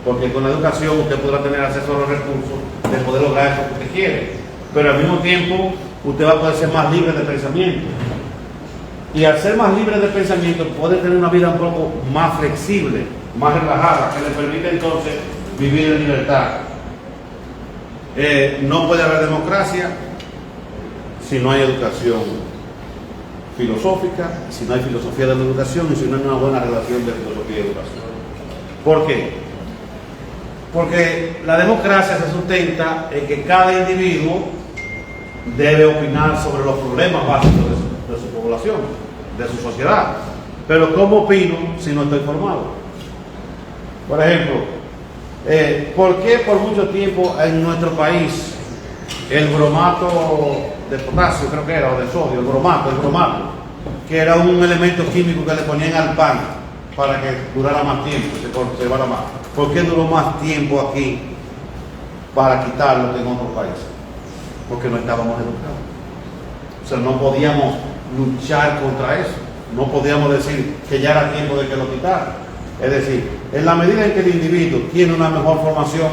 Porque con la educación usted podrá tener acceso a los recursos de poder lograr eso que usted quiere. Pero al mismo tiempo, usted va a poder ser más libre de pensamiento. Y al ser más libre de pensamiento, puede tener una vida un poco más flexible, más relajada, que le permite entonces vivir en libertad. No puede haber democracia si no hay educación filosófica, si no hay filosofía de la educación y si no hay una buena relación de filosofía y educación. ¿Por qué? Porque la democracia se sustenta en que cada individuo debe opinar sobre los problemas básicos de su población, de su sociedad. Pero ¿cómo opino si no estoy formado? Por ejemplo, ¿por qué por mucho tiempo en nuestro país el bromato de potasio, creo que era, o de sodio, el bromato, que era un elemento químico que le ponían al pan para que durara más tiempo, se conservara más? ¿Por qué duró más tiempo aquí para quitarlo que en otros países? Porque no estábamos educados. O sea, no podíamos luchar contra eso. No podíamos decir que ya era tiempo de que lo quitaran. Es decir, en la medida en que el individuo tiene una mejor formación,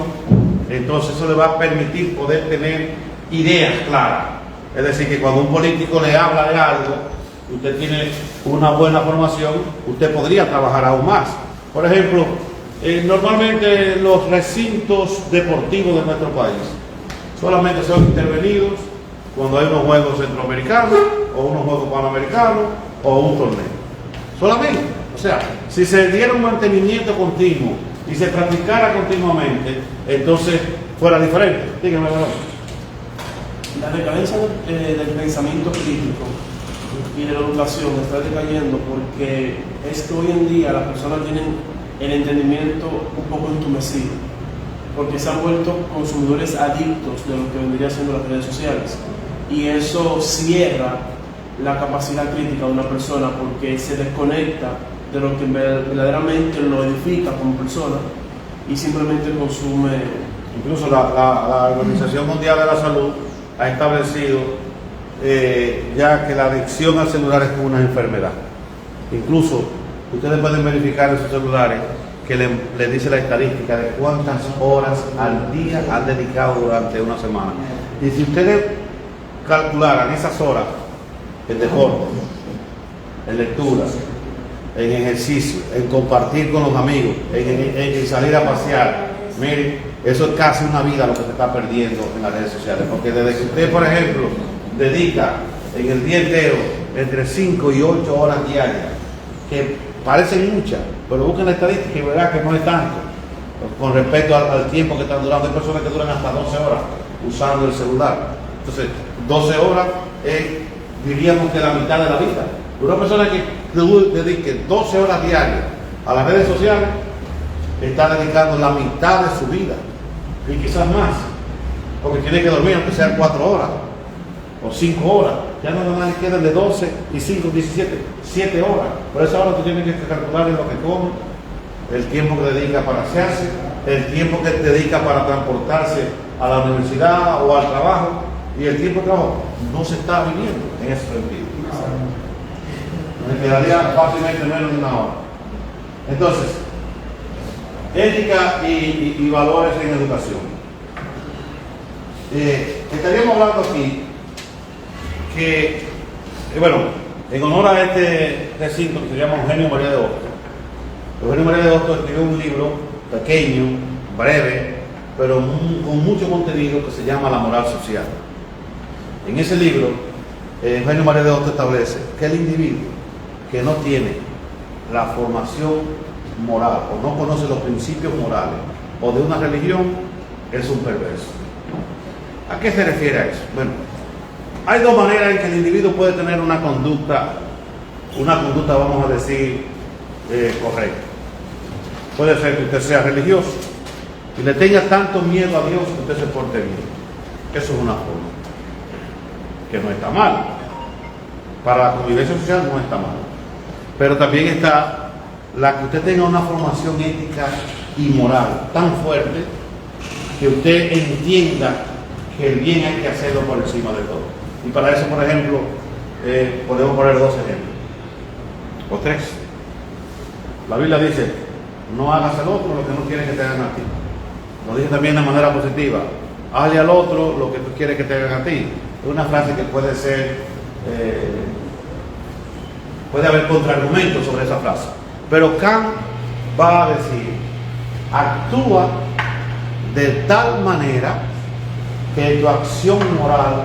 entonces eso le va a permitir poder tener ideas claras. Es decir, que cuando un político le habla de algo, usted tiene una buena formación, usted podría trabajar aún más. Por ejemplo, normalmente los recintos deportivos de nuestro país solamente son intervenidos cuando hay unos juegos centroamericanos o unos juegos panamericanos o un torneo. Solamente. O sea, si se diera un mantenimiento continuo y se practicara continuamente, entonces fuera diferente. Dígame, ¿verdad? La decadencia del pensamiento crítico y de la educación está decayendo porque es que hoy en día las personas tienen el entendimiento un poco entumecido, porque se han vuelto consumidores adictos de lo que vendría siendo las redes sociales, y eso cierra la capacidad crítica de una persona porque se desconecta de lo que verdaderamente lo edifica como persona y simplemente consume. Incluso la Organización Mundial de la Salud ha establecido ya que la adicción al celular es una enfermedad. Incluso ustedes pueden verificar en sus celulares que le dice la estadística de cuántas horas al día han dedicado durante una semana. Y si ustedes calcularan esas horas en deporte, en lectura, en ejercicio, en compartir con los amigos, en salir a pasear, miren, eso es casi una vida lo que se está perdiendo en las redes sociales. Porque desde que usted, por ejemplo, dedica en el día entero entre 5 y 8 horas diarias, que parecen muchas, pero busquen la estadística y verán que no es tanto con respecto al tiempo que están durando. Hay personas que duran hasta 12 horas usando el celular. Entonces, 12 horas es, diríamos que la mitad de la vida. Una persona que dedique 12 horas diarias a las redes sociales está dedicando la mitad de su vida, y quizás más, porque tiene que dormir aunque sean 4 horas o 5 horas. Ya no le quedan de 12 y 5, 17, 7 horas. Por eso ahora tú tienes que calcular lo que come, el tiempo que dedica para asearse, el tiempo que dedica para transportarse a la universidad o al trabajo, y el tiempo de trabajo no se está viviendo en ese sentido. Me quedaría fácilmente menos de una hora. Entonces, ética y valores en educación. Estaríamos hablando aquí que, bueno, en honor a este recinto que se llama Eugenio María de Hostos. Eugenio María de Hostos escribió un libro pequeño, breve, pero con mucho contenido, que se llama La moral social. En ese libro, Eugenio María de Hostos establece que el individuo que no tiene la formación moral o no conoce los principios morales o de una religión es un perverso. ¿A qué se refiere a eso? Bueno, hay dos maneras en que el individuo puede tener una conducta vamos a decir correcta. Puede ser que usted sea religioso y le tenga tanto miedo a Dios que usted se porte bien. Eso es una forma que no está mal. Para la convivencia social no está mal. Pero también está la que usted tenga una formación ética y moral tan fuerte que usted entienda que el bien hay que hacerlo por encima de todo. Y para eso, por ejemplo, podemos poner 2 ejemplos o 3. La Biblia dice: no hagas al otro lo que no quieres que te hagan a ti. Lo dice también de manera positiva: hazle al otro lo que tú quieres que te hagan a ti. Es una frase que puede ser, puede haber contraargumentos sobre esa frase. Pero Kant va a decir: actúa de tal manera que tu acción moral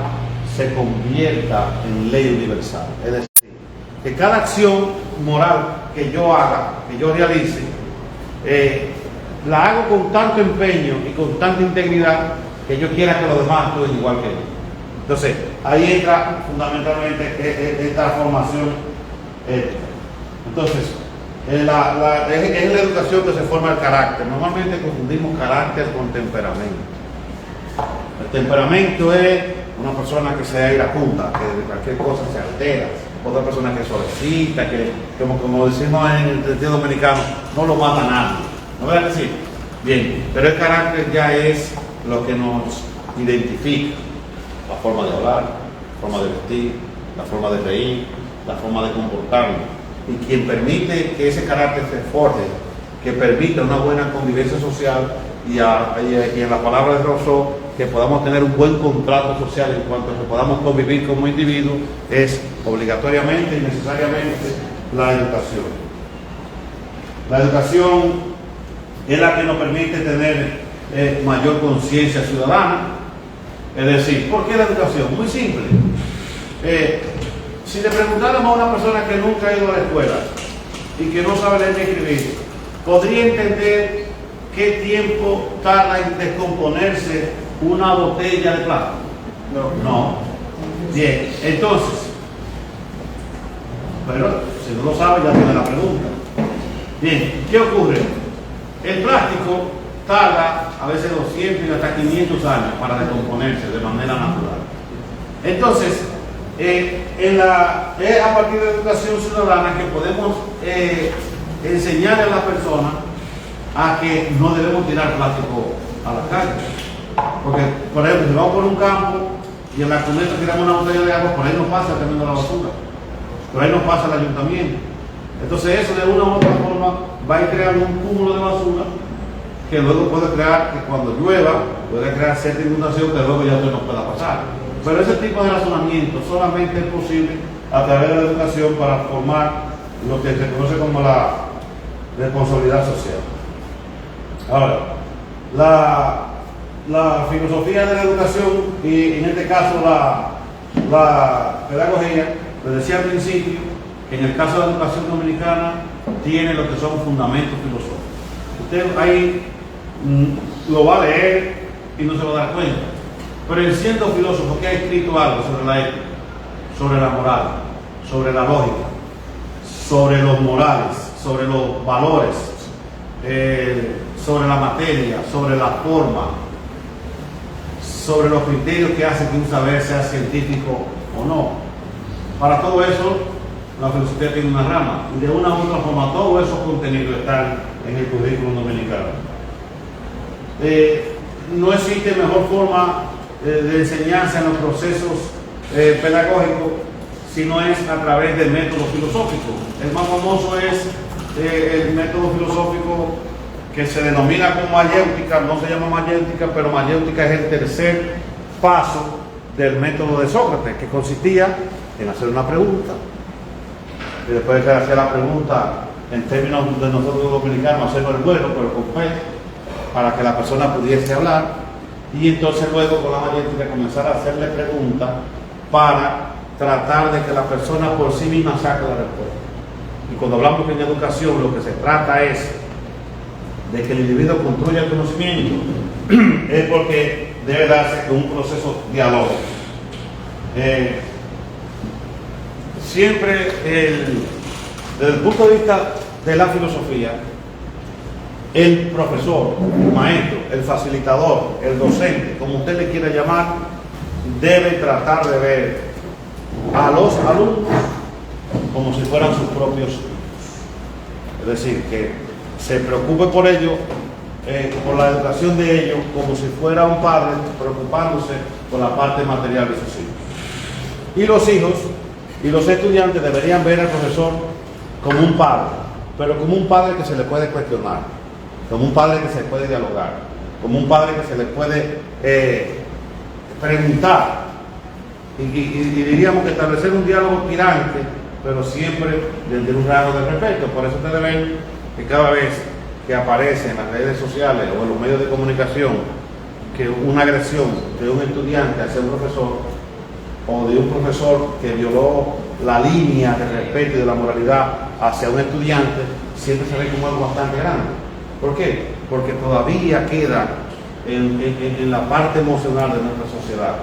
se convierta en ley universal. Es decir, que cada acción moral que yo haga, que yo realice, la hago con tanto empeño y con tanta integridad que yo quiera que los demás actúen igual que yo. Entonces, ahí entra fundamentalmente esta formación ética. Entonces, es en la educación que se forma el carácter. Normalmente confundimos carácter con temperamento. El temperamento es una persona que sea iracunda, que de cualquier cosa se altera. Otra persona que es suavecita, que como decimos en el sentido dominicano, no lo mata a nadie. ¿No es así? Bien, pero el carácter ya es lo que nos identifica. La forma de hablar, la forma de vestir, la forma de reír, la forma de comportarnos. Y quien permite que ese carácter se forje, que permita una buena convivencia social y en la palabra de Rousseau, que podamos tener un buen contrato social en cuanto a que podamos convivir como individuos, es obligatoriamente y necesariamente la educación. La educación es la que nos permite tener mayor conciencia ciudadana. Es decir, ¿por qué la educación? Muy simple. Si le preguntáramos a una persona que nunca ha ido a la escuela y que no sabe leer ni escribir, ¿podría entender qué tiempo tarda en descomponerse una botella de plástico? No. Bien, entonces, bueno, si no lo sabe ya tiene la pregunta. Bien, ¿qué ocurre? El plástico tarda a veces 200 y hasta 500 años para descomponerse de manera natural. Entonces, es a partir de la educación ciudadana que podemos enseñar a las personas a que no debemos tirar plástico a la calle. Porque, por ejemplo, si vamos por un campo y en la cuneta tiramos una botella de agua, por ahí no pasa el camión de la basura, por ahí no pasa el ayuntamiento. Entonces eso de una u otra forma va a ir creando un cúmulo de basura que luego puede crear, que cuando llueva, puede crear cierta inundación que luego ya usted no pueda pasar. Pero ese tipo de razonamiento solamente es posible a través de la educación para formar lo que se conoce como la responsabilidad social. Ahora, la filosofía de la educación y en este caso la pedagogía, les decía al principio que en el caso de la educación dominicana tiene lo que son fundamentos filosóficos. Usted ahí lo va a leer y no se va a dar cuenta, pero el siendo filósofo que ha escrito algo sobre la ética, sobre la moral, sobre la lógica, sobre los morales, sobre los valores, sobre la materia, sobre la forma, sobre los criterios que hacen que un saber sea científico o no. Para todo eso, la filosofía tiene una rama, y de una u otra forma todos esos contenidos están en el currículum dominicano. No existe mejor forma de enseñanza en los procesos pedagógicos si no es a través del método filosófico. El más famoso es el método filosófico que se denomina como mayéutica, no se llama mayéutica, pero mayéutica es el tercer paso del método de Sócrates, que consistía en hacer una pregunta, y después de hacer la pregunta, en términos de nosotros los dominicanos, hacerlo el vuelo, pero con fe, para que la persona pudiese hablar, y entonces luego con la mayéutica comenzar a hacerle preguntas para tratar de que la persona por sí misma saque la respuesta. Y cuando hablamos en educación, lo que se trata es de que el individuo construya el conocimiento, es porque debe darse un proceso dialógico. Siempre, desde el punto de vista de la filosofía, el profesor, el maestro, el facilitador, el docente, como usted le quiera llamar, debe tratar de ver a los alumnos como si fueran sus propios hijos. Es decir, que se preocupe por ellos, por la educación de ellos, como si fuera un padre preocupándose por la parte material de sus hijos. Y los hijos y los estudiantes deberían ver al profesor como un padre, pero como un padre que se le puede cuestionar, como un padre que se le puede dialogar, como un padre que se le puede preguntar, y diríamos que establecer un diálogo tirante, pero siempre desde un grado de respeto. Por eso ustedes ven que cada vez que aparece en las redes sociales o en los medios de comunicación que una agresión de un estudiante hacia un profesor, o de un profesor que violó la línea de respeto y de la moralidad hacia un estudiante, siempre se ve como algo bastante grande. ¿Por qué? Porque todavía queda en la parte emocional de nuestra sociedad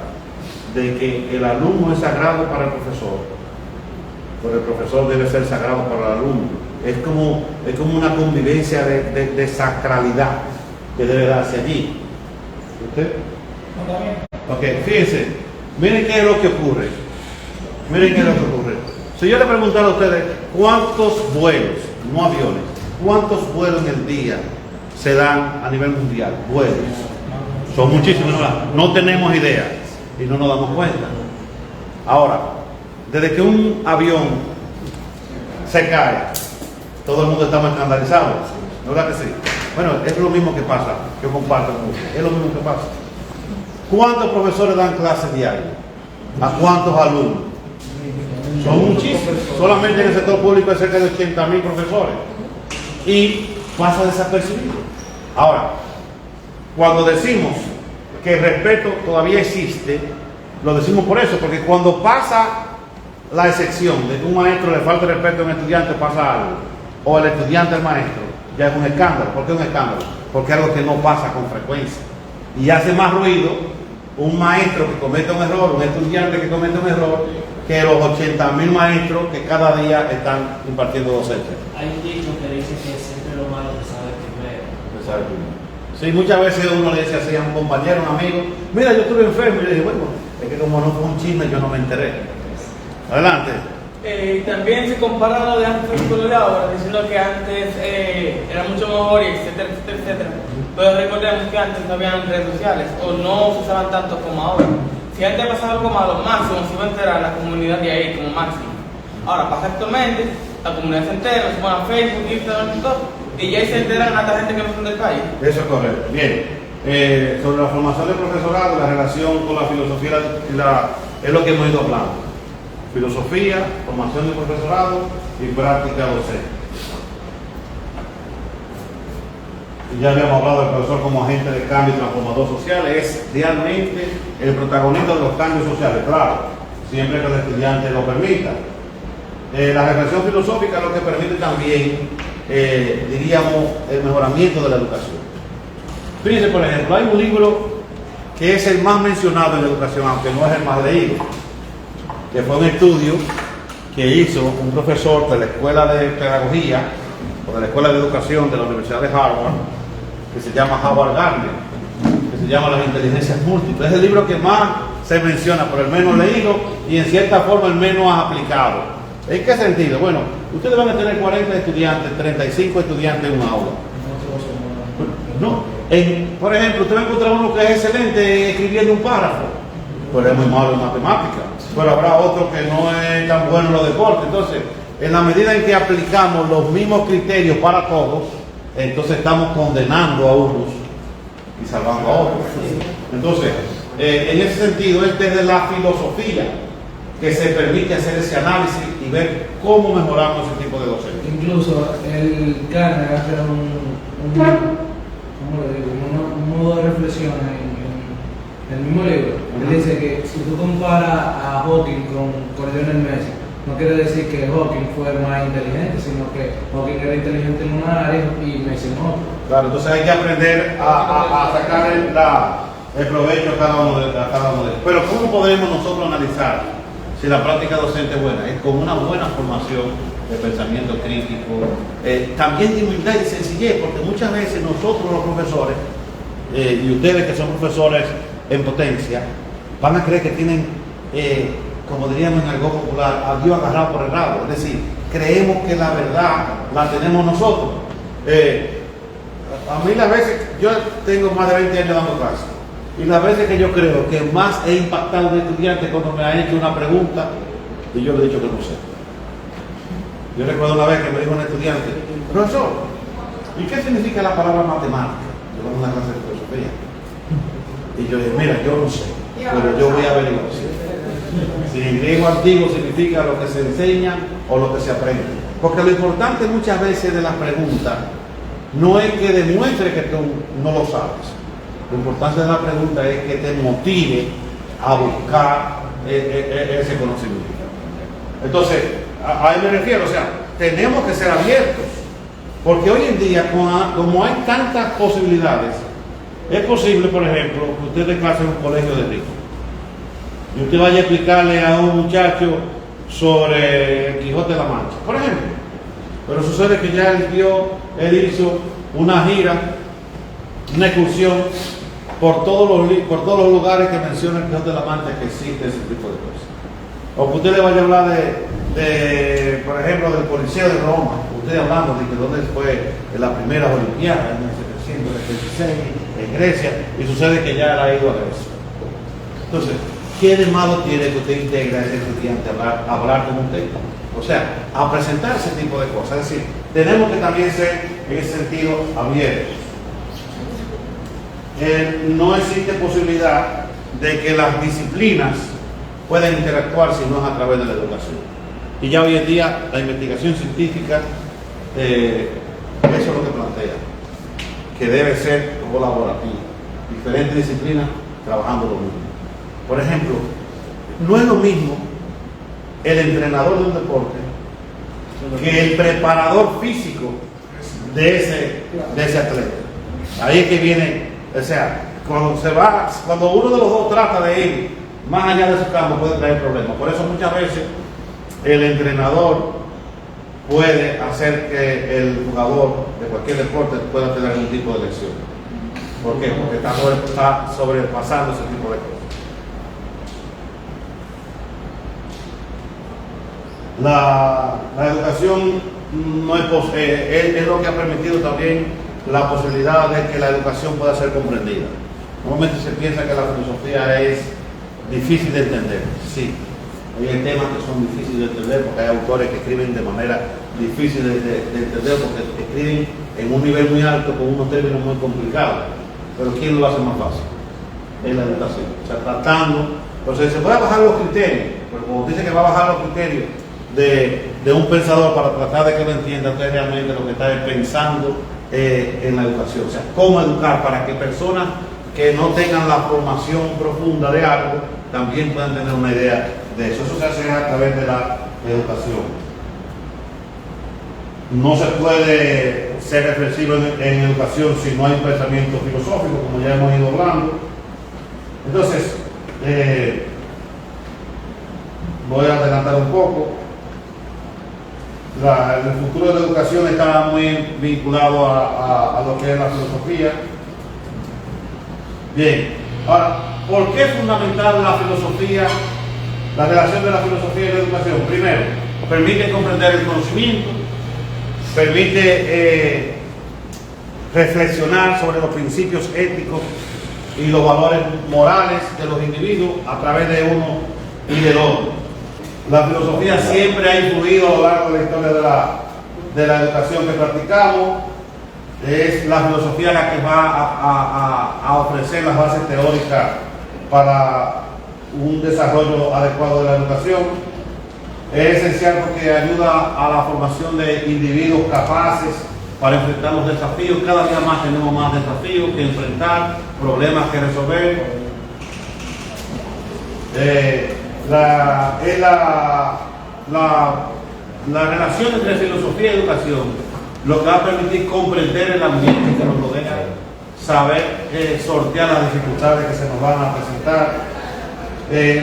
de que el alumno es sagrado para el profesor, pero el profesor debe ser sagrado para el alumno. Es como una convivencia de sacralidad que debe darse allí. ¿Usted? Ok, fíjense, miren qué es lo que ocurre. Miren qué es lo que ocurre. Si yo le preguntara a ustedes cuántos vuelos, no aviones, cuántos vuelos en el día se dan a nivel mundial, vuelos, son muchísimos, no tenemos idea y no nos damos cuenta. Ahora, desde que un avión se cae, todo el mundo está escandalizado, ¿no es verdad que sí? Bueno, es lo mismo que pasa, yo comparto con ustedes, es lo mismo que pasa. ¿Cuántos profesores dan clases diarias? ¿A cuántos alumnos? Son muchísimos. Solamente en el sector público hay cerca de 80.000 profesores. Y pasa desapercibido. Ahora, cuando decimos que el respeto todavía existe, lo decimos por eso, porque cuando pasa la excepción de que un maestro le falta respeto a un estudiante, pasa algo, o el estudiante al maestro, ya es un escándalo. ¿Por qué un escándalo? Porque es algo que no pasa con frecuencia. Y hace más ruido un maestro que comete un error, un estudiante que comete un error, que los 80.000 maestros que cada día están impartiendo docencia. Hay un dicho que dice que siempre lo malo te sabe primero. Sí, muchas veces uno le dice así a un compañero, un amigo, mira, yo estuve enfermo, y le dije, bueno, es que como no fue un chisme, yo no me enteré. Adelante. También se compara lo de antes con lo de ahora, diciendo que antes era mucho mejor, y etcétera, etcétera, etcétera. Pero recordemos que antes no habían redes sociales o no se usaban tanto como ahora. Si antes pasaba algo malo, máximo se iba a enterar la comunidad de ahí como máximo. Ahora pasa actualmente, la comunidad se entera, se pone a Facebook, Instagram y todo, y ya ahí se enteran a la gente que no son del país. Eso es correcto. Bien. Sobre la formación del profesorado, la relación con la filosofía es lo que hemos ido hablando. Filosofía, formación del profesorado y práctica docente. Y ya habíamos hablado del profesor como agente de cambio y transformador social, es realmente el protagonista de los cambios sociales, claro, siempre que el estudiante lo permita. La reflexión filosófica es lo que permite también, diríamos, el mejoramiento de la educación. Fíjense, por ejemplo, hay un libro que es el más mencionado en la educación, aunque no es el más leído, que fue un estudio que hizo un profesor de la Escuela de Pedagogía o de la Escuela de Educación de la Universidad de Harvard, que se llama Howard Gardner, que se llama Las Inteligencias Múltiples. Es el libro que más se menciona, por el menos leído y en cierta forma el menos aplicado. ¿En qué sentido? Bueno, ustedes van a tener 40 estudiantes, 35 estudiantes en un aula. No. Por ejemplo, usted va a encontrar uno que es excelente escribiendo un párrafo, pero es muy malo en matemáticas. Pero habrá otro que no es tan bueno en los deportes. Entonces, en la medida en que aplicamos los mismos criterios para todos, entonces estamos condenando a unos y salvando a otros. Entonces, en ese sentido, es desde la filosofía que se permite hacer ese análisis y ver cómo mejoramos ese tipo de docencia. Incluso el Garner hace un modo de reflexión en el mismo libro. Él dice que si tú comparas a Hawking con Lionel Messi, no quiere decir que Hawking fue más inteligente, sino que Hawking era inteligente en una área y Messi en otra. Claro, entonces hay que aprender a sacar el provecho a cada uno de ellos. Pero ¿cómo podemos nosotros analizar si la práctica docente es buena? Es con una buena formación de pensamiento crítico, también de humildad y sencillez, porque muchas veces nosotros los profesores, y ustedes que son profesores en potencia, van a creer que tienen, como diríamos en algo popular, a Dios agarrado por el rabo. Es decir, creemos que la verdad la tenemos nosotros. A mí las veces, yo tengo más de 20 años dando clases, y las veces que yo creo que más he impactado a un estudiante cuando me ha hecho una pregunta y yo le he dicho que no sé. Yo recuerdo una vez que me dijo un estudiante: profesor, ¿y qué significa la palabra matemática? Yo daba una clase de filosofía. Y yo dije: mira, yo no sé, pero yo voy a averiguar. Si en griego antiguo significa lo que se enseña o lo que se aprende. Porque lo importante muchas veces de las preguntas no es que demuestre que tú no lo sabes. Lo importante de la pregunta es que te motive a buscar ese conocimiento. Entonces, a ahí me refiero, o sea, tenemos que ser abiertos, porque hoy en día, como hay tantas posibilidades, es posible, por ejemplo, que usted dé clase en un colegio de ricos y usted vaya a explicarle a un muchacho sobre el Quijote de la Mancha, por ejemplo. Pero sucede que ya él hizo una gira, una excursión por todos los lugares que menciona el Quijote de la Mancha, que existe ese tipo de cosas. O que usted le vaya a hablar por ejemplo, del Coliseo de Roma, usted hablando de que dónde fue la primera Olimpiada en 1776 en Grecia, y sucede que ya él ha ido a Grecia. Entonces, ¿qué de malo tiene que usted integre a ese estudiante a hablar con usted? O sea, a presentar ese tipo de cosas. Es decir, tenemos que también ser en ese sentido abiertos. No existe posibilidad de que las disciplinas puedan interactuar si no es a través de la educación. Y ya hoy en día la investigación científica, eso es lo que plantea, que debe ser colaborativa, diferentes disciplinas trabajando lo mismo. Por ejemplo, no es lo mismo el entrenador de un deporte que el preparador físico de ese atleta. Ahí es que viene, o sea, cuando uno de los dos trata de ir más allá de su campo, puede traer problemas. Por eso muchas veces el entrenador puede hacer que el jugador de cualquier deporte pueda tener algún tipo de lesión. ¿Por qué? Porque está sobrepasando ese tipo de cosas. La educación no es lo que ha permitido también la posibilidad de que la educación pueda ser comprendida. Normalmente se piensa que la filosofía es difícil de entender. Sí, hay temas que son difíciles de entender porque hay autores que escriben de manera difícil de entender porque escriben en un nivel muy alto con unos términos muy complicados. Pero ¿quién lo hace más fácil? Es la educación. O sea, tratando, entonces se puede bajar los criterios, pero como dice que va a bajar los criterios de un pensador para tratar de que lo entienda, usted realmente lo que está es pensando en la educación. O sea, cómo educar para que personas que no tengan la formación profunda de algo también puedan tener una idea de eso. Eso se hace a través de la educación. No se puede ser reflexivo en educación si no hay un pensamiento filosófico, como ya hemos ido hablando. Entonces, voy a adelantar un poco. El futuro de la educación está muy vinculado a lo que es la filosofía. Bien, ahora, ¿por qué es fundamental la filosofía, la relación de la filosofía y la educación? Primero, permite comprender el conocimiento, permite reflexionar sobre los principios éticos y los valores morales de los individuos a través de uno y del otro. La filosofía siempre ha influido a lo largo de la historia de la educación que practicamos. Es la filosofía la que va a ofrecer las bases teóricas para un desarrollo adecuado de la educación. Es esencial porque ayuda a la formación de individuos capaces para enfrentar los desafíos. Cada día más tenemos más desafíos que enfrentar, problemas que resolver. La relación entre filosofía y educación lo que va a permitir comprender el ambiente que nos rodea, saber sortear las dificultades que se nos van a presentar.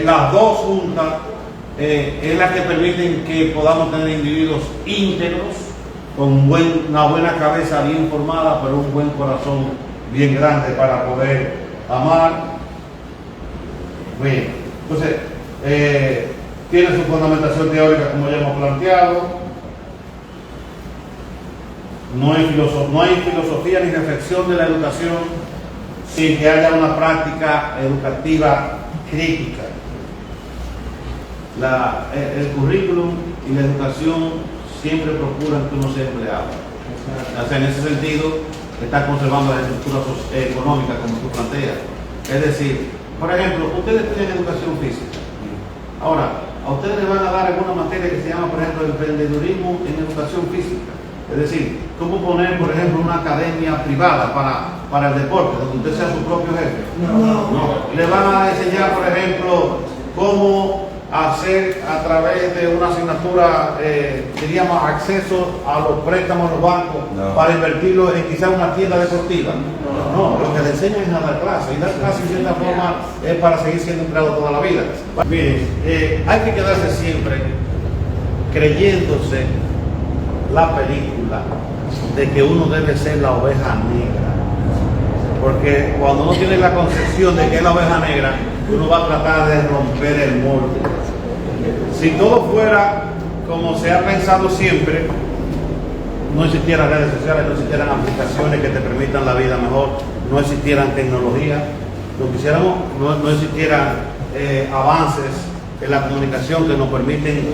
Las dos juntas es la que permiten que podamos tener individuos íntegros, con una buena cabeza bien formada, pero un buen corazón bien grande para poder amar. Bien, entonces, tiene su fundamentación teórica como ya hemos planteado. No hay filosofía ni reflexión de la educación sin que haya una práctica educativa crítica. El currículum y la educación siempre procuran que uno sea empleado. O sea, en ese sentido, está conservando la estructura económica como tú planteas. Es decir, por ejemplo, ustedes estudian educación física. Ahora, a ustedes les van a dar alguna materia que se llama, por ejemplo, emprendedurismo en educación física. Es decir, cómo poner, por ejemplo, una academia privada para el deporte, donde usted sea su propio jefe. No. Le van a enseñar, por ejemplo, cómo hacer a través de una asignatura, diríamos, acceso a los préstamos de los bancos para invertirlo en quizás una tienda deportiva. No, lo que le enseñan es a dar clases, y dar clases de cierta forma es para seguir siendo empleado toda la vida. Miren, hay que quedarse siempre creyéndose la película de que uno debe ser la oveja negra, porque cuando uno tiene la concepción de que es la oveja negra, uno va a tratar de romper el molde. Si todo fuera como se ha pensado siempre, no existieran redes sociales, no existieran aplicaciones que te permitan la vida mejor, no existieran tecnología, no existieran avances en la comunicación que nos permiten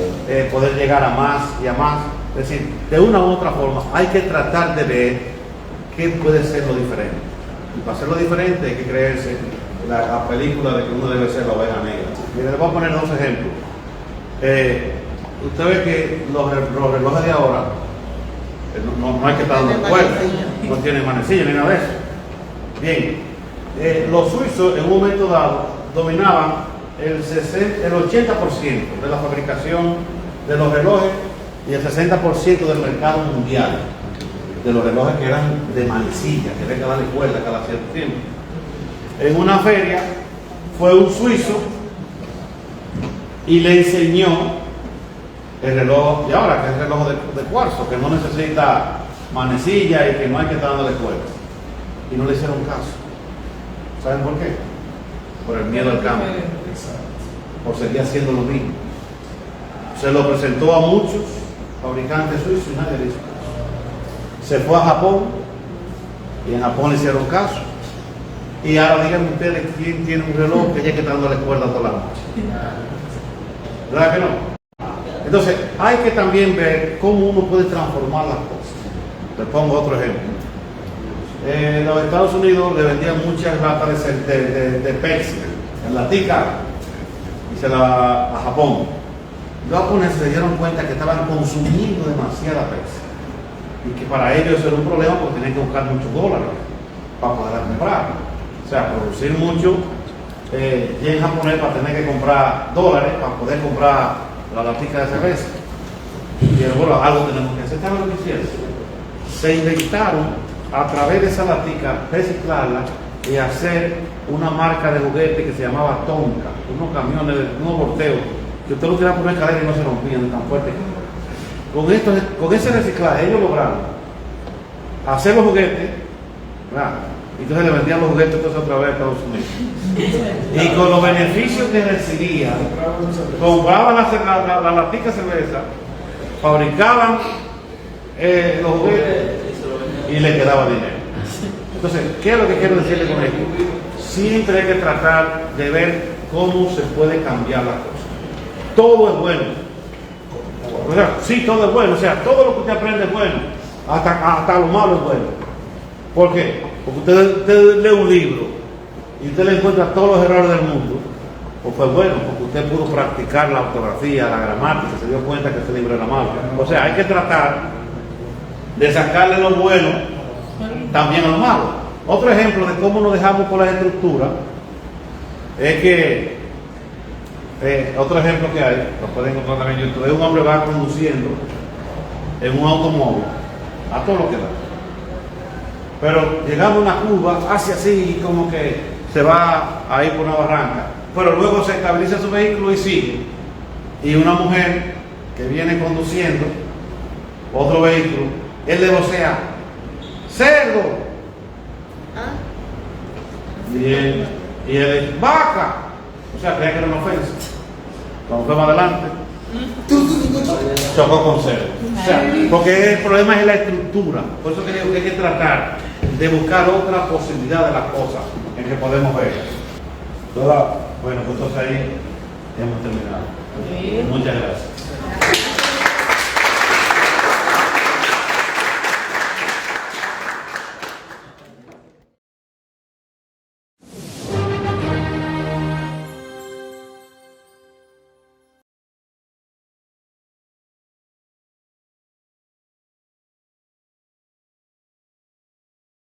poder llegar a más y a más. Es decir, de una u otra forma hay que tratar de ver qué puede ser lo diferente. Y para hacerlo diferente hay que creerse la película de que uno debe ser la oveja negra. Mire, les voy a poner dos ejemplos. Usted ve que los relojes de ahora no hay que estar dando cuerda, no tienen manecilla ni nada de eso. Bien, los suizos en un momento dado dominaban el 80% de la fabricación de los relojes y el 60% del mercado mundial de los relojes que eran de manecilla, que había que darle cuerda cada cierto tiempo. En una feria fue un suizo y le enseñó el reloj de ahora, que es el reloj de cuarzo, que no necesita manecilla y que no hay que estar dándole cuerda. Y no le hicieron caso. ¿Saben por qué? Por el miedo al cambio. Por seguir haciendo lo mismo. Se lo presentó a muchos fabricantes suizos y nadie le hizo caso. Se fue a Japón y en Japón le hicieron caso. Y ahora díganme ustedes quién tiene un reloj que ya que está dándole cuerda toda la noche. ¿Verdad que no? Entonces, hay que también ver cómo uno puede transformar las cosas. Les pongo otro ejemplo. En los Estados Unidos le vendían muchas latas de Pepsi, en latica, y se la a Japón. Los japoneses se dieron cuenta que estaban consumiendo demasiada Pepsi y que para ellos eso era un problema porque tenían que buscar muchos dólares para poder comprar. O sea, producir mucho yen japonés para tener que comprar dólares para poder comprar la latica de cerveza. Y bueno, algo tenemos que hacer. ¿Saben lo que hicieron? Se inventaron a través de esa latica, reciclarla y hacer una marca de juguete que se llamaba Tonka, unos camiones, unos volteos, que usted lo quería poner cadera y no se rompían de tan fuerte. Con ese reciclaje ellos lograron hacer los juguetes, ¿verdad? Entonces le vendían los juguetes entonces otra vez a Estados Unidos. Y con los beneficios que recibían, compraban la latica de cerveza, fabricaban los juguetes y le quedaba dinero. Entonces, ¿qué es lo que quiero decirle con esto? Siempre hay que tratar de ver cómo se puede cambiar la cosa. Todo es bueno. ¿Verdad? Sí, todo es bueno. O sea, todo lo que usted aprende es bueno. Hasta lo malo es bueno. ¿Por qué? Porque usted lee un libro y usted le encuentra todos los errores del mundo. Pues fue bueno, porque usted pudo practicar la ortografía, la gramática, se dio cuenta que ese libro era malo. O sea, hay que tratar de sacarle lo bueno también a lo malo. Otro ejemplo de cómo nos dejamos por las estructuras es que otro ejemplo que hay, lo pueden encontrar también en YouTube, es un hombre que va conduciendo en un automóvil a todo lo que da, pero llegando a una curva hace así como que se va a ir por una barranca, pero luego se estabiliza su vehículo y sigue, y una mujer que viene conduciendo otro vehículo, él le vocea cerdo, y él dice vaca. O sea, creía que era una ofensa. Cuando fue más adelante, chocó con cero. O sea, porque el problema es la estructura. Por eso que digo que hay que tratar de buscar otra posibilidad de las cosas en que podemos ver. Bueno, pues entonces ahí hemos terminado. Muchas gracias.